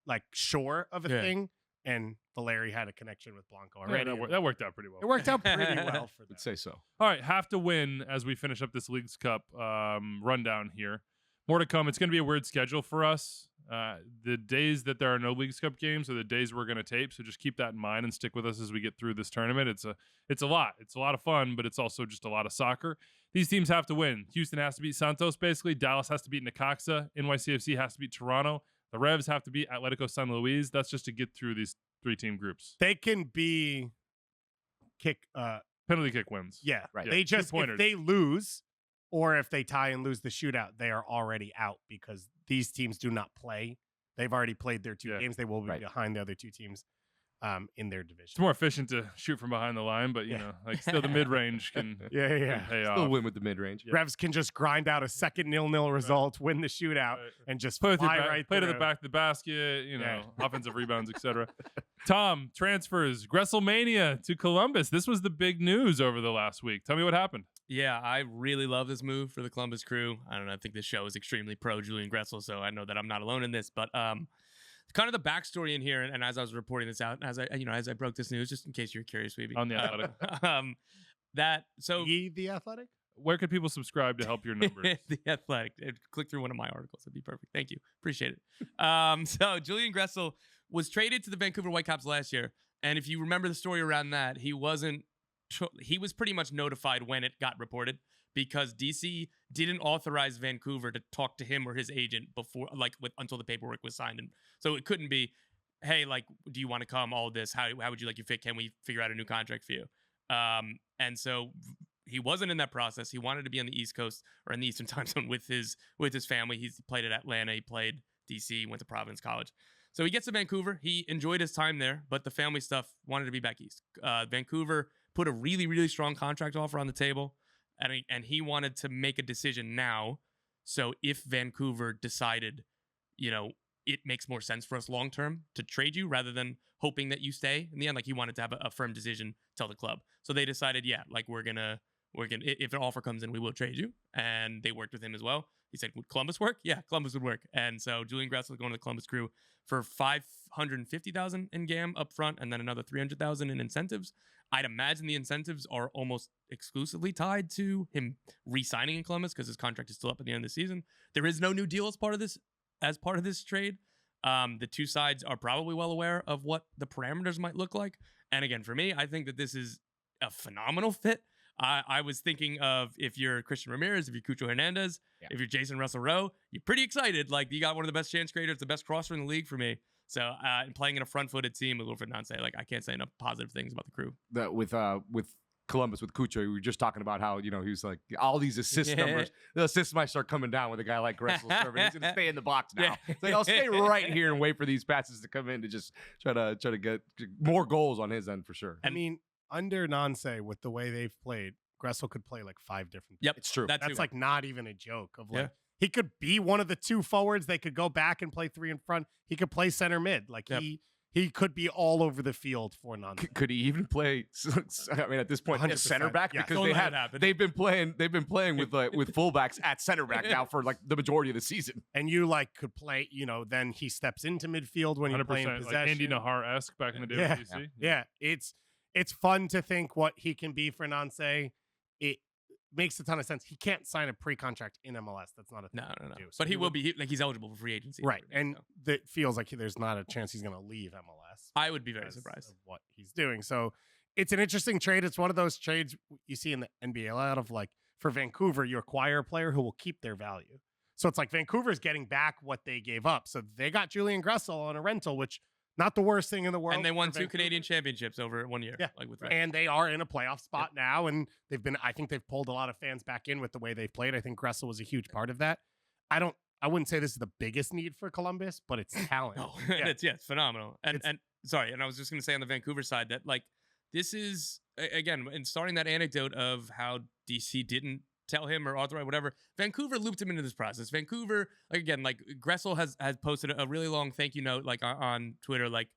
like sure of a thing. And Valeri had a connection with Blanco already. Yeah, that worked out pretty well. It worked out pretty well for them. I'd say so. All right, have to win as we finish up this Leagues Cup rundown here. More to come. It's going to be a weird schedule for us. The days that there are no Leagues Cup games are the days we're going to tape. So just keep that in mind and stick with us as we get through this tournament. It's a lot. It's a lot of fun, but it's also just a lot of soccer. These teams have to win. Houston has to beat Santos, basically. Dallas has to beat Necaxa. NYCFC has to beat Toronto. The Revs have to beat Atletico San Luis. That's just to get through these 3-team groups. They can be penalty kick wins. Yeah, right. They just if they lose or if they tie and lose the shootout, they are already out because these teams do not play. They've already played their two games. They will be behind the other two teams in their division. It's more efficient to shoot from behind the line, but you know, like still the mid-range can can pay off. Still win with the mid-range. Yeah. Revs can just grind out a second 0-0 result, win the shootout, and just play to the back of the basket, you know, offensive rebounds, etc. Tom, transfers, Gresselmania to Columbus. This was the big news over the last week. Tell me what happened. Yeah, I really love this move for the Columbus Crew. I don't know. I think this show is extremely pro Julian Gressel, so I know that I'm not alone in this. But kind of the backstory in here, and as I was reporting this out, as I broke this news, just in case you're curious, maybe on the Athletic, the Athletic. Where could people subscribe to help your numbers? The Athletic. Click through one of my articles. That'd be perfect. Thank you. Appreciate it. So Julian Gressel was traded to the Vancouver Whitecaps last year, and if you remember the story around that, he was pretty much notified when it got reported because DC didn't authorize Vancouver to talk to him or his agent before, until the paperwork was signed. And so it couldn't be, hey, like, do you want to come? All of this, how would you like your fit? Can we figure out a new contract for you? And so he wasn't in that process. He wanted to be on the East Coast or in the Eastern time zone with his family. He played at Atlanta. He played DC, went to Providence College. So he gets to Vancouver. He enjoyed his time there, but the family stuff wanted to be back East. Vancouver put a really, really strong contract offer on the table, and he wanted to make a decision now. So if Vancouver decided, you know, it makes more sense for us long term to trade you rather than hoping that you stay in the end, like he wanted to have a firm decision, tell the club. So they decided, yeah, like we're gonna if an offer comes in, we will trade you. And they worked with him as well. He said, would Columbus work? Yeah, Columbus would work. And so Julian Gressel going to the Columbus Crew for $550,000 in GAM up front and then another $300,000 in incentives. I'd imagine the incentives are almost exclusively tied to him re-signing in Columbus because his contract is still up at the end of the season. There is no new deal as part of this trade. The two sides are probably well aware of what the parameters might look like. And again, for me, I think that this is a phenomenal fit. I was thinking of if you're Christian Ramirez, if you're Cucho Hernandez, if you're Jason Russell Rowe, you're pretty excited. Like you got one of the best chance creators, the best crosser in the league for me. So and playing in a front-footed team with Wilfred Nance, like I can't say enough positive things about the Crew. That with Columbus with Cucho, we were just talking about how he was like all these assist numbers. The assists might start coming down with a guy like Gressel serving. He's gonna stay in the box now. It's like I'll stay right here and wait for these passes to come in to just try to get more goals on his end for sure. I mean, under Nance, with the way they've played, Gressel could play like 5 different. Yep, it's true. That's like not even a joke. Of like he could be one of the 2 forwards. They could go back and play 3 in front. He could play center mid. Like he He could be all over the field for Nancy. Could he even play? I mean, at this point, 100%, center back yeah. because Don't they let have it happen. they've been playing with fullbacks at center back now for like the majority of the season. And you like could play, then he steps into midfield when you're playing 100%, possession. like Andy Nahar-esque back in the day Yeah. with DC. Yeah, it's fun to think what he can be for Nancy. It makes a ton of sense. He can't sign a pre-contract in MLS. That's not a thing No. to do. So But he will be. He's eligible for free agency. right, everything, and so. it feels like there's not a chance he's going to leave MLS. I would be very because surprised. of what he's doing. So it's an interesting trade. It's one of those trades you see in the NBA a lot of, like, for Vancouver, you acquire a player who will keep their value. So it's like Vancouver's getting back what they gave up. So they got Julian Gressel on a rental, which not the worst thing in the world. And they won for 2 Vancouver. Canadian championships over 1 year. Yeah. Like with And they are in a playoff spot now, and I think they've pulled a lot of fans back in with the way they've played. I think Gressel was a huge part of that. I wouldn't say this is the biggest need for Columbus, but it's talent. No, Yeah. it's phenomenal. And sorry, and I was just going to say on the Vancouver side that, like, this is again, in starting that anecdote of how DC didn't tell him or authorize whatever, Vancouver looped him into this process. Vancouver, like, again, like, Gressel has posted a really long thank you note, like, on Twitter, like,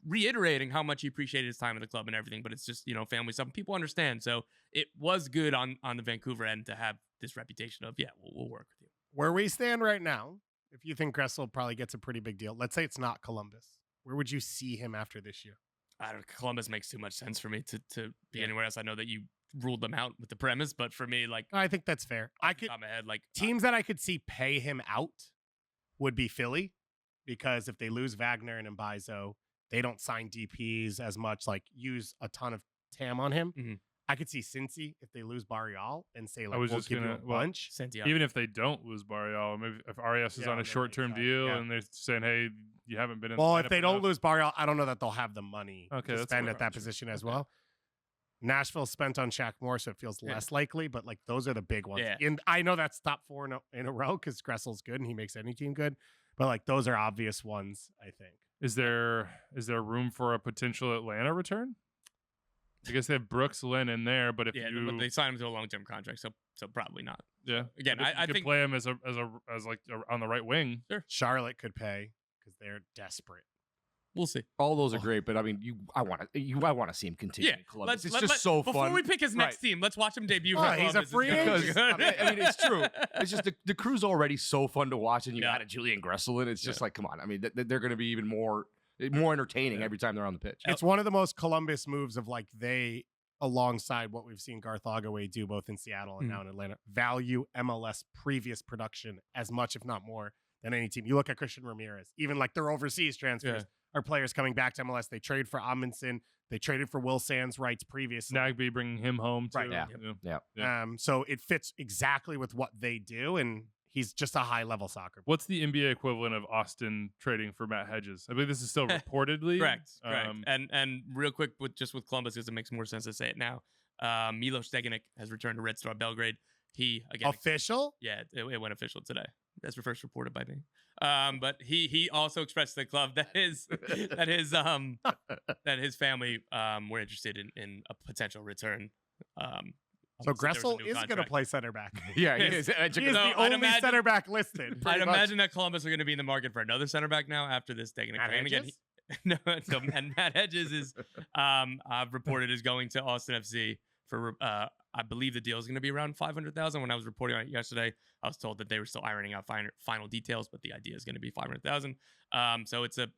reiterating how much he appreciated his time at the club and everything, but it's just, family stuff. People understand. So it was good on the Vancouver end to have this reputation of, we'll work with you. Where we stand right now, if you think Gressel probably gets a pretty big deal, let's say it's not Columbus, where would you see him after this year? I don't. Columbus makes too much sense for me to be anywhere else. I know that you ruled them out with the premise, but for me, like, I think that's fair. I could top of my head, like, teams that I could see pay him out would be Philly, because if they lose Wagner and Mbaizo, they don't sign DPs as much, like use a ton of TAM on him. Mhm. I could see Cincy if they lose Barrial and say, like, was we'll just give you a gonna- well, bunch. Santiago. Even if they don't lose Barrial, maybe if Arias is Yeah, on a on the short-term right side, deal yeah. and they're saying, hey, you haven't been in Well, the if lineup they don't enough. lose Barrial, I don't know that they'll have the money Okay, to that's spend fair. at that position as Okay. well. Nashville spent on Shaq Moore, so it feels Yeah. less likely, but, like, those are the big ones. Yeah. And I know that's top 4 in a row because Gressel's good and he makes any team good, but, like, those are obvious ones, I think. Is there room for a potential Atlanta return? I guess they have Brooks, Lynn in there, but if but they signed him to a long-term contract, so probably not. yeah, Again, but if I you could think play him as on the right wing. Charlotte could pay because they're desperate. we'll see. All those are great, but I mean, I want to see him continue. Yeah, in Columbus. It's just so before fun. we pick his next Right. team, let's watch him debut. Oh, for he's a Columbus. free It's gonna be agent. good. I mean, it's true. It's just the crew's already so fun to watch, and you Yeah. added Julian Gressel in. It's just Yeah. like, come on. I mean, they're going to be even more entertaining Yeah. every time they're on the pitch. It's one of the most Columbus moves of, like, they, alongside what we've seen Garth Agaway do both in Seattle and Mhm. now in Atlanta, value MLS previous production as much, if not more, than any team. You look at Christian Ramirez, even, like, their overseas transfers are players coming back to MLS. They trade for Amundsen. They traded for Will Sands rights previously. Nagby bringing him home too. Right, yeah. Yeah. So it fits exactly with what they do, and he's just a high-level soccer player. What's the NBA equivalent of Austin trading for Matt Hedges? I believe this is still reportedly Correct. Um, And real quick, with Columbus, because it makes more sense to say it now. Milos Stegenik has returned to Red Star Belgrade. He again, Official? yeah, it went official today. That's first reported by me. But he also expressed to the club that his family were interested in a potential return. So obviously there was a Gressel new is going to contract. play center back. Yeah, he Yes. is. He is So the I'd only imagine- center back listed. I'd pretty much. imagine that Columbus are going to be in the market for another center back now after this Stegenik Matt trade. And again, Hedges? no, so and Matt Hedges is I've reported is going to Austin FC for I believe the deal is going to be around $500,000. When I was reporting on it yesterday, I was told that they were still ironing out final details, but the idea is going to be $500,000. So it's a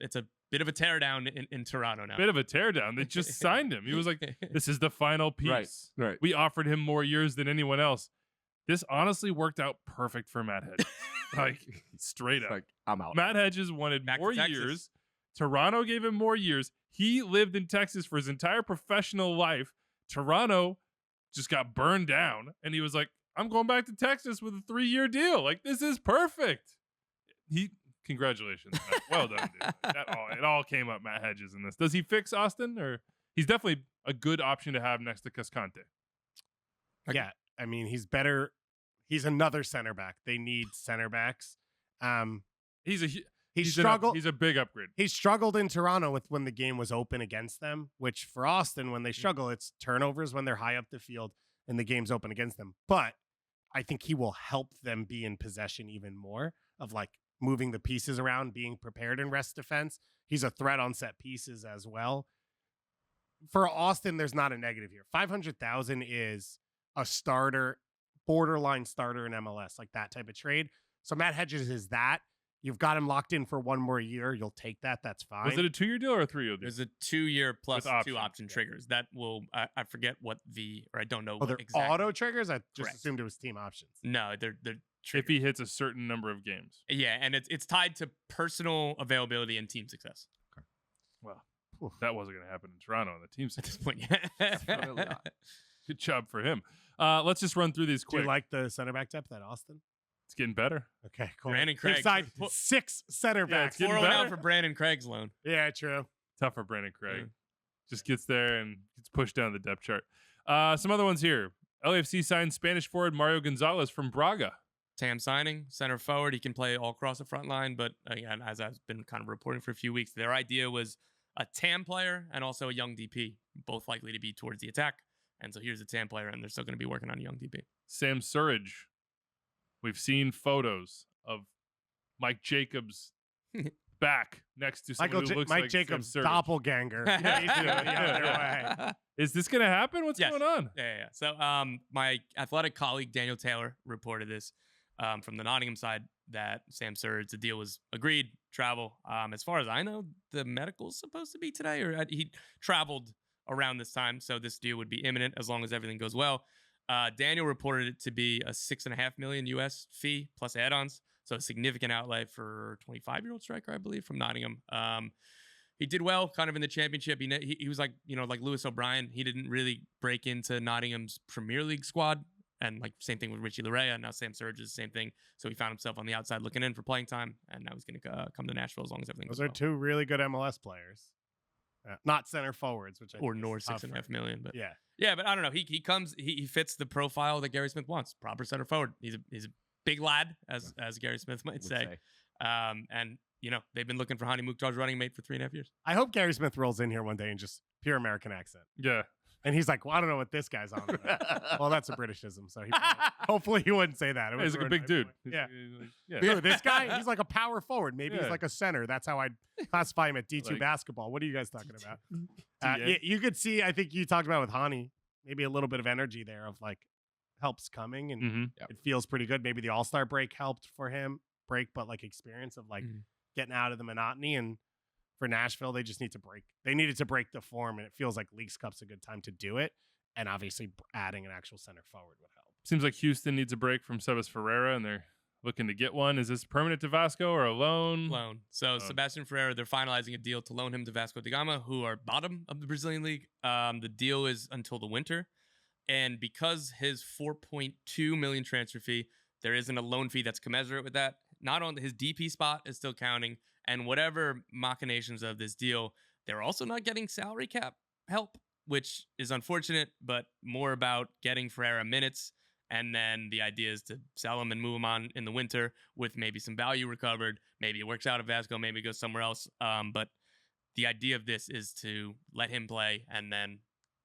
bit of a teardown in Toronto now. bit of a teardown. They just signed him. He was like, "This is the final piece." Right. We offered him more years than anyone else. This honestly worked out perfect for Matt Hedges. Like, straight It's up. like, I'm out. Matt Hedges wanted Back to more Texas. years. Toronto gave him more years. He lived in Texas for his entire professional life. Toronto just got burned down, and he was like, "I'm going back to Texas with a 3-year deal. Like, this is perfect." Congratulations, Matt. Well done, dude. It all came up Matt Hedges in this. Does he fix Austin, or he's definitely a good option to have next to Cascante? Yeah, I mean, he's better. He's another center back. They need center backs. He struggled. He's a big upgrade. He struggled in Toronto with when the game was open against them, which for Austin, when they struggle, it's turnovers when they're high up the field and the game's open against them. But I think he will help them be in possession even more of, like, moving the pieces around, being prepared in rest defense. He's a threat on set pieces as well. For Austin, there's not a negative here. 500,000 is a starter, borderline starter in MLS, like that type of trade. So Matt Hedges is that. You've got him locked in for 1 more year. You'll take that. That's fine. Was it a 2-year deal or a 3-year deal? There's a 2-year plus With 2 option triggers. That will, I forget what I don't know Oh, what they're exactly. auto triggers? I just Correct. assumed it was team options. No, they're If he hits a certain number of games. yeah, and it's tied to personal availability and team success. Well, that wasn't going to happen in Toronto on the team At this side. point, yeah. Definitely not. Good job for him. Let's just run through these Do quick. you like the center back depth at Austin? It's getting better. Okay, cool. Brandon They've Craig. signed Pu- 6 center Yeah, backs. it's getting 4-0 now better. for Brandon Craig's loan. Yeah, true. Tough for Brandon Craig. Yeah. Just gets there and gets pushed down the depth chart. Some other ones here. LAFC signed Spanish forward Mario Gonzalez from Braga. TAM signing, center forward. He can play all across the front line, but again, as I've been kind of reporting for a few weeks, their idea was a TAM player and also a young DP, both likely to be towards the attack. And so here's a TAM player, and they're still going to be working on a young DP. Sam Surridge. We've seen photos of Mike Jacobs back next to someone who looks Mike like Jacobs' Sam Surridge. doppelganger. Yeah, he's doing it the other way. Is this going to happen? What's Yes. going on? Yeah. So my athletic colleague Daniel Taylor reported this from the Nottingham side that Sam Surridge, the deal was agreed, travel. As far as I know, the medical's supposed to be today, or he traveled around this time, so this deal would be imminent as long as everything goes well. Daniel reported it to be a $6.5 million US fee plus add-ons, so a significant outlay for a 25-year-old striker, I believe, from Nottingham. He did well, kind of in the championship. He was like Lewis O'Brien. He didn't really break into Nottingham's Premier League squad, and like same thing with Richie Larea. Now Sam Surridge is the same thing. So he found himself on the outside looking in for playing time, and now he's going to come to Nashville as long as everything Those goes are well. 2 really good MLS players. Not center forwards, which I Or think nor is tougher. $6.5 million, but Yeah. but I don't know. He fits the profile that Gary Smith wants. Proper center forward. He's a big lad, as Gary Smith might Would say. And they've been looking for Hany Mukhtar's running mate for 3.5 years. I hope Gary Smith rolls in here one day and just pure American accent. Yeah. And he's like, well, I don't know what this guy's on about. Well, that's a Britishism. So hopefully he wouldn't say that. It would He's like a ruin big my dude. point. Yeah. Yeah. Dude, this guy, he's like a power forward. Maybe Yeah. he's like a center. That's how I'd classify him at D2 Like- basketball. What are you guys talking about? DA. You could see, I think you talked about with Hany, maybe a little bit of energy there of like help's coming and Mm-hmm. it feels pretty good. Maybe the All-Star break helped for him, but like experience of like Mhm. getting out of the monotony. And for Nashville, they just need to break. They needed to break the form, and it feels like Leagues Cup's a good time to do it. And obviously, adding an actual center forward would help. Seems like Houston needs a break from Sebas Ferreira, and they're looking to get one. Is this permanent to Vasco or a loan? Loan. So Sebastian Ferreira, they're finalizing a deal to loan him to Vasco da Gama, who are bottom of the Brazilian league. The deal is until the winter. And because his 4.2 million transfer fee, there isn't a loan fee that's commensurate with that. Not on his DP spot is still counting. And whatever machinations of this deal, they're also not getting salary cap help, which is unfortunate, but more about getting Ferreira minutes. And then the idea is to sell him and move him on in the winter with maybe some value recovered. Maybe it works out at Vasco, maybe it goes somewhere else. But the idea of this is to let him play and then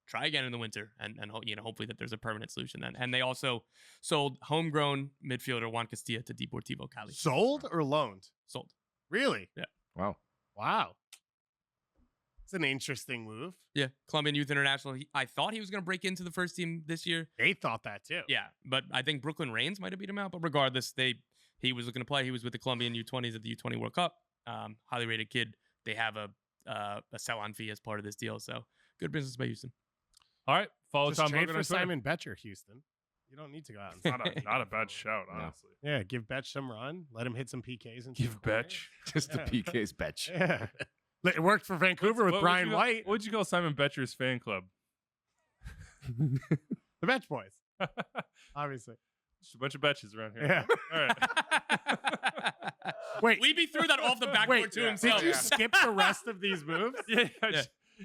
try again in the winter and hopefully that there's a permanent solution then. And they also sold homegrown midfielder Juan Castilla to Deportivo Cali. Sold or loaned? Sold. Really? Wow. Wow. It's an interesting move. Yeah. Colombian Youth International. I thought he was going to break into the first team this year. They thought that too. Yeah. But I think Brooklyn Reigns might have beat him out. But regardless, he was looking to play. He was with the Colombian U20s at the U20 World Cup. Highly rated kid. They have a sell-on fee as part of this deal. So good business by Houston. All right. Follow Just Tom trade Hogan for on Twitter. Simon Betcher, Houston. You don't need to go out and Not a bad shout, No. honestly. yeah, give Betch some run. Let him hit some PKs and Give Betch. Just Yeah. the PK's betch. Yeah. It worked for Vancouver with Brian White. What'd you call Simon Betcher's fan club? The Betch boys. Obviously. Just a bunch of betches around here. Yeah. All right. Wait. We'd be through that off the backboard to himself. Did you skip the rest of these moves? Yeah.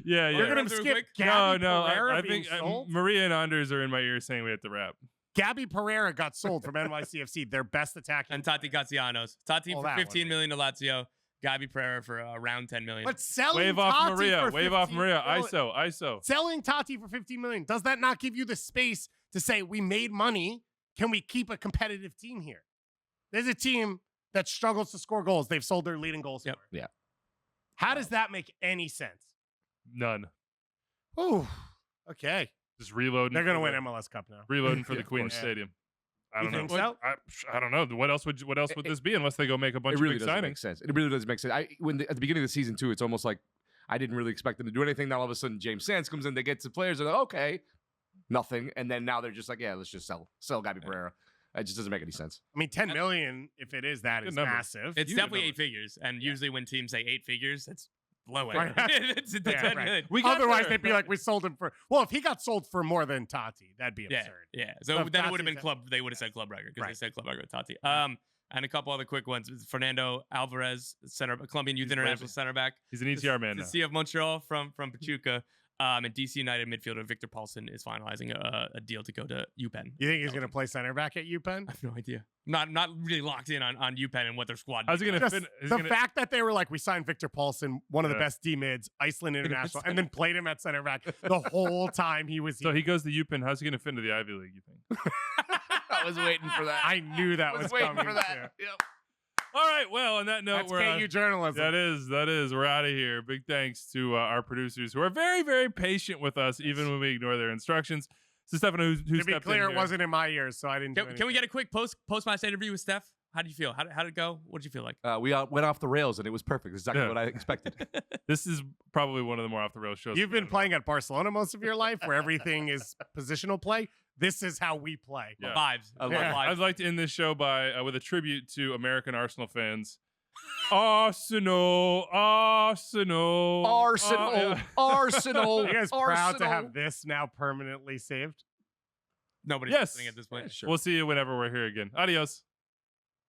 Yeah. We're Yeah. going to Through skip quick? Gabby No. Pereira I being think sold? Maria and Anders are in my ear saying we have to wrap. Gabby Pereira got sold from NYCFC, their best attacking. And Tati Castellanos. Tati Oh, for that 15 one. million to Lazio. Gabi Pereira for around 10 million. But selling Wave off Tati Maria. for Wave off 15 Maria. well, ISO. Selling Tati for 15 million, does that not give you the space to say we made money? Can we keep a competitive team here? There's a team that struggles to score goals. They've sold their leading goal scorer. Yeah. How does that make any sense? None. Ooh, okay. Just reloading. They're gonna win MLS Cup now. Reloading for Yeah, the of Queen's course. Stadium. I You don't know. think so? I don't know. What else would this be unless they go make a bunch It really of big doesn't signings? make sense. It really doesn't make sense. At the beginning of the season too, it's almost like I didn't really expect them to do anything. Now all of a sudden James Sands comes in, they get to players, and they're like, okay, nothing, and then now they're just like, yeah, let's just sell Gabby Pereira. It just doesn't make any sense. I mean, 10 million, if it is that, Good is number. massive. It's Huge definitely number. 8 figures, and usually when teams say 8 figures, it's low Right. end. It's Yeah, 10 right. million. We got Otherwise, there. they'd be like, we sold him for. Well, if he got sold for more than Tati, that'd be Yeah, absurd. yeah. So So if then it would have Tati's been club. They would have said club record because they Right. said club record with Tati. And a couple other quick ones. Fernando Alvarez, Colombian youth He's international waving. center back. He's an ETR man The now. CF Montreal from Pachuca. And DC United midfielder Victor Paulson is finalizing a deal to go to UPenn. You think he's going to play center back at UPenn? I have no idea. Not really locked in on UPenn and what their squad. How's he gonna Just fit? the fact that they were like, we signed Victor Paulson, one of the Yeah. best D mids, Iceland international, and then played him at center back the whole time he was So here. he goes to UPenn. How's he going to fit into the Ivy League? You think? I was waiting for that. I knew that was waiting coming. for that. too. Yep. All right. Well, on that note, That's we're KU journalism. that is. We're out of here. Big thanks to our producers who are very, very patient with us, even when we ignore their instructions. So Stefano, who To be stepped clear, in it here. wasn't in my ears, so I didn't. Can we get a quick post-match interview with Steph? How did you feel? How did it go? What did you feel like? We went off the rails and it was perfect. Exactly Yeah. what I expected. This is probably one of the more off the rails shows. You've we've been done. playing at Barcelona most of your life, where everything is positional play. This is how we play. Yeah. Vibes. I love Yeah. it. I'd like to end this show by with a tribute to American Arsenal fans. Arsenal. Arsenal. Arsenal. Are you guys proud to Arsenal. have this now permanently saved? Nobody's Yes. listening at this point. Yeah, sure. We'll see you whenever we're here again. Adios.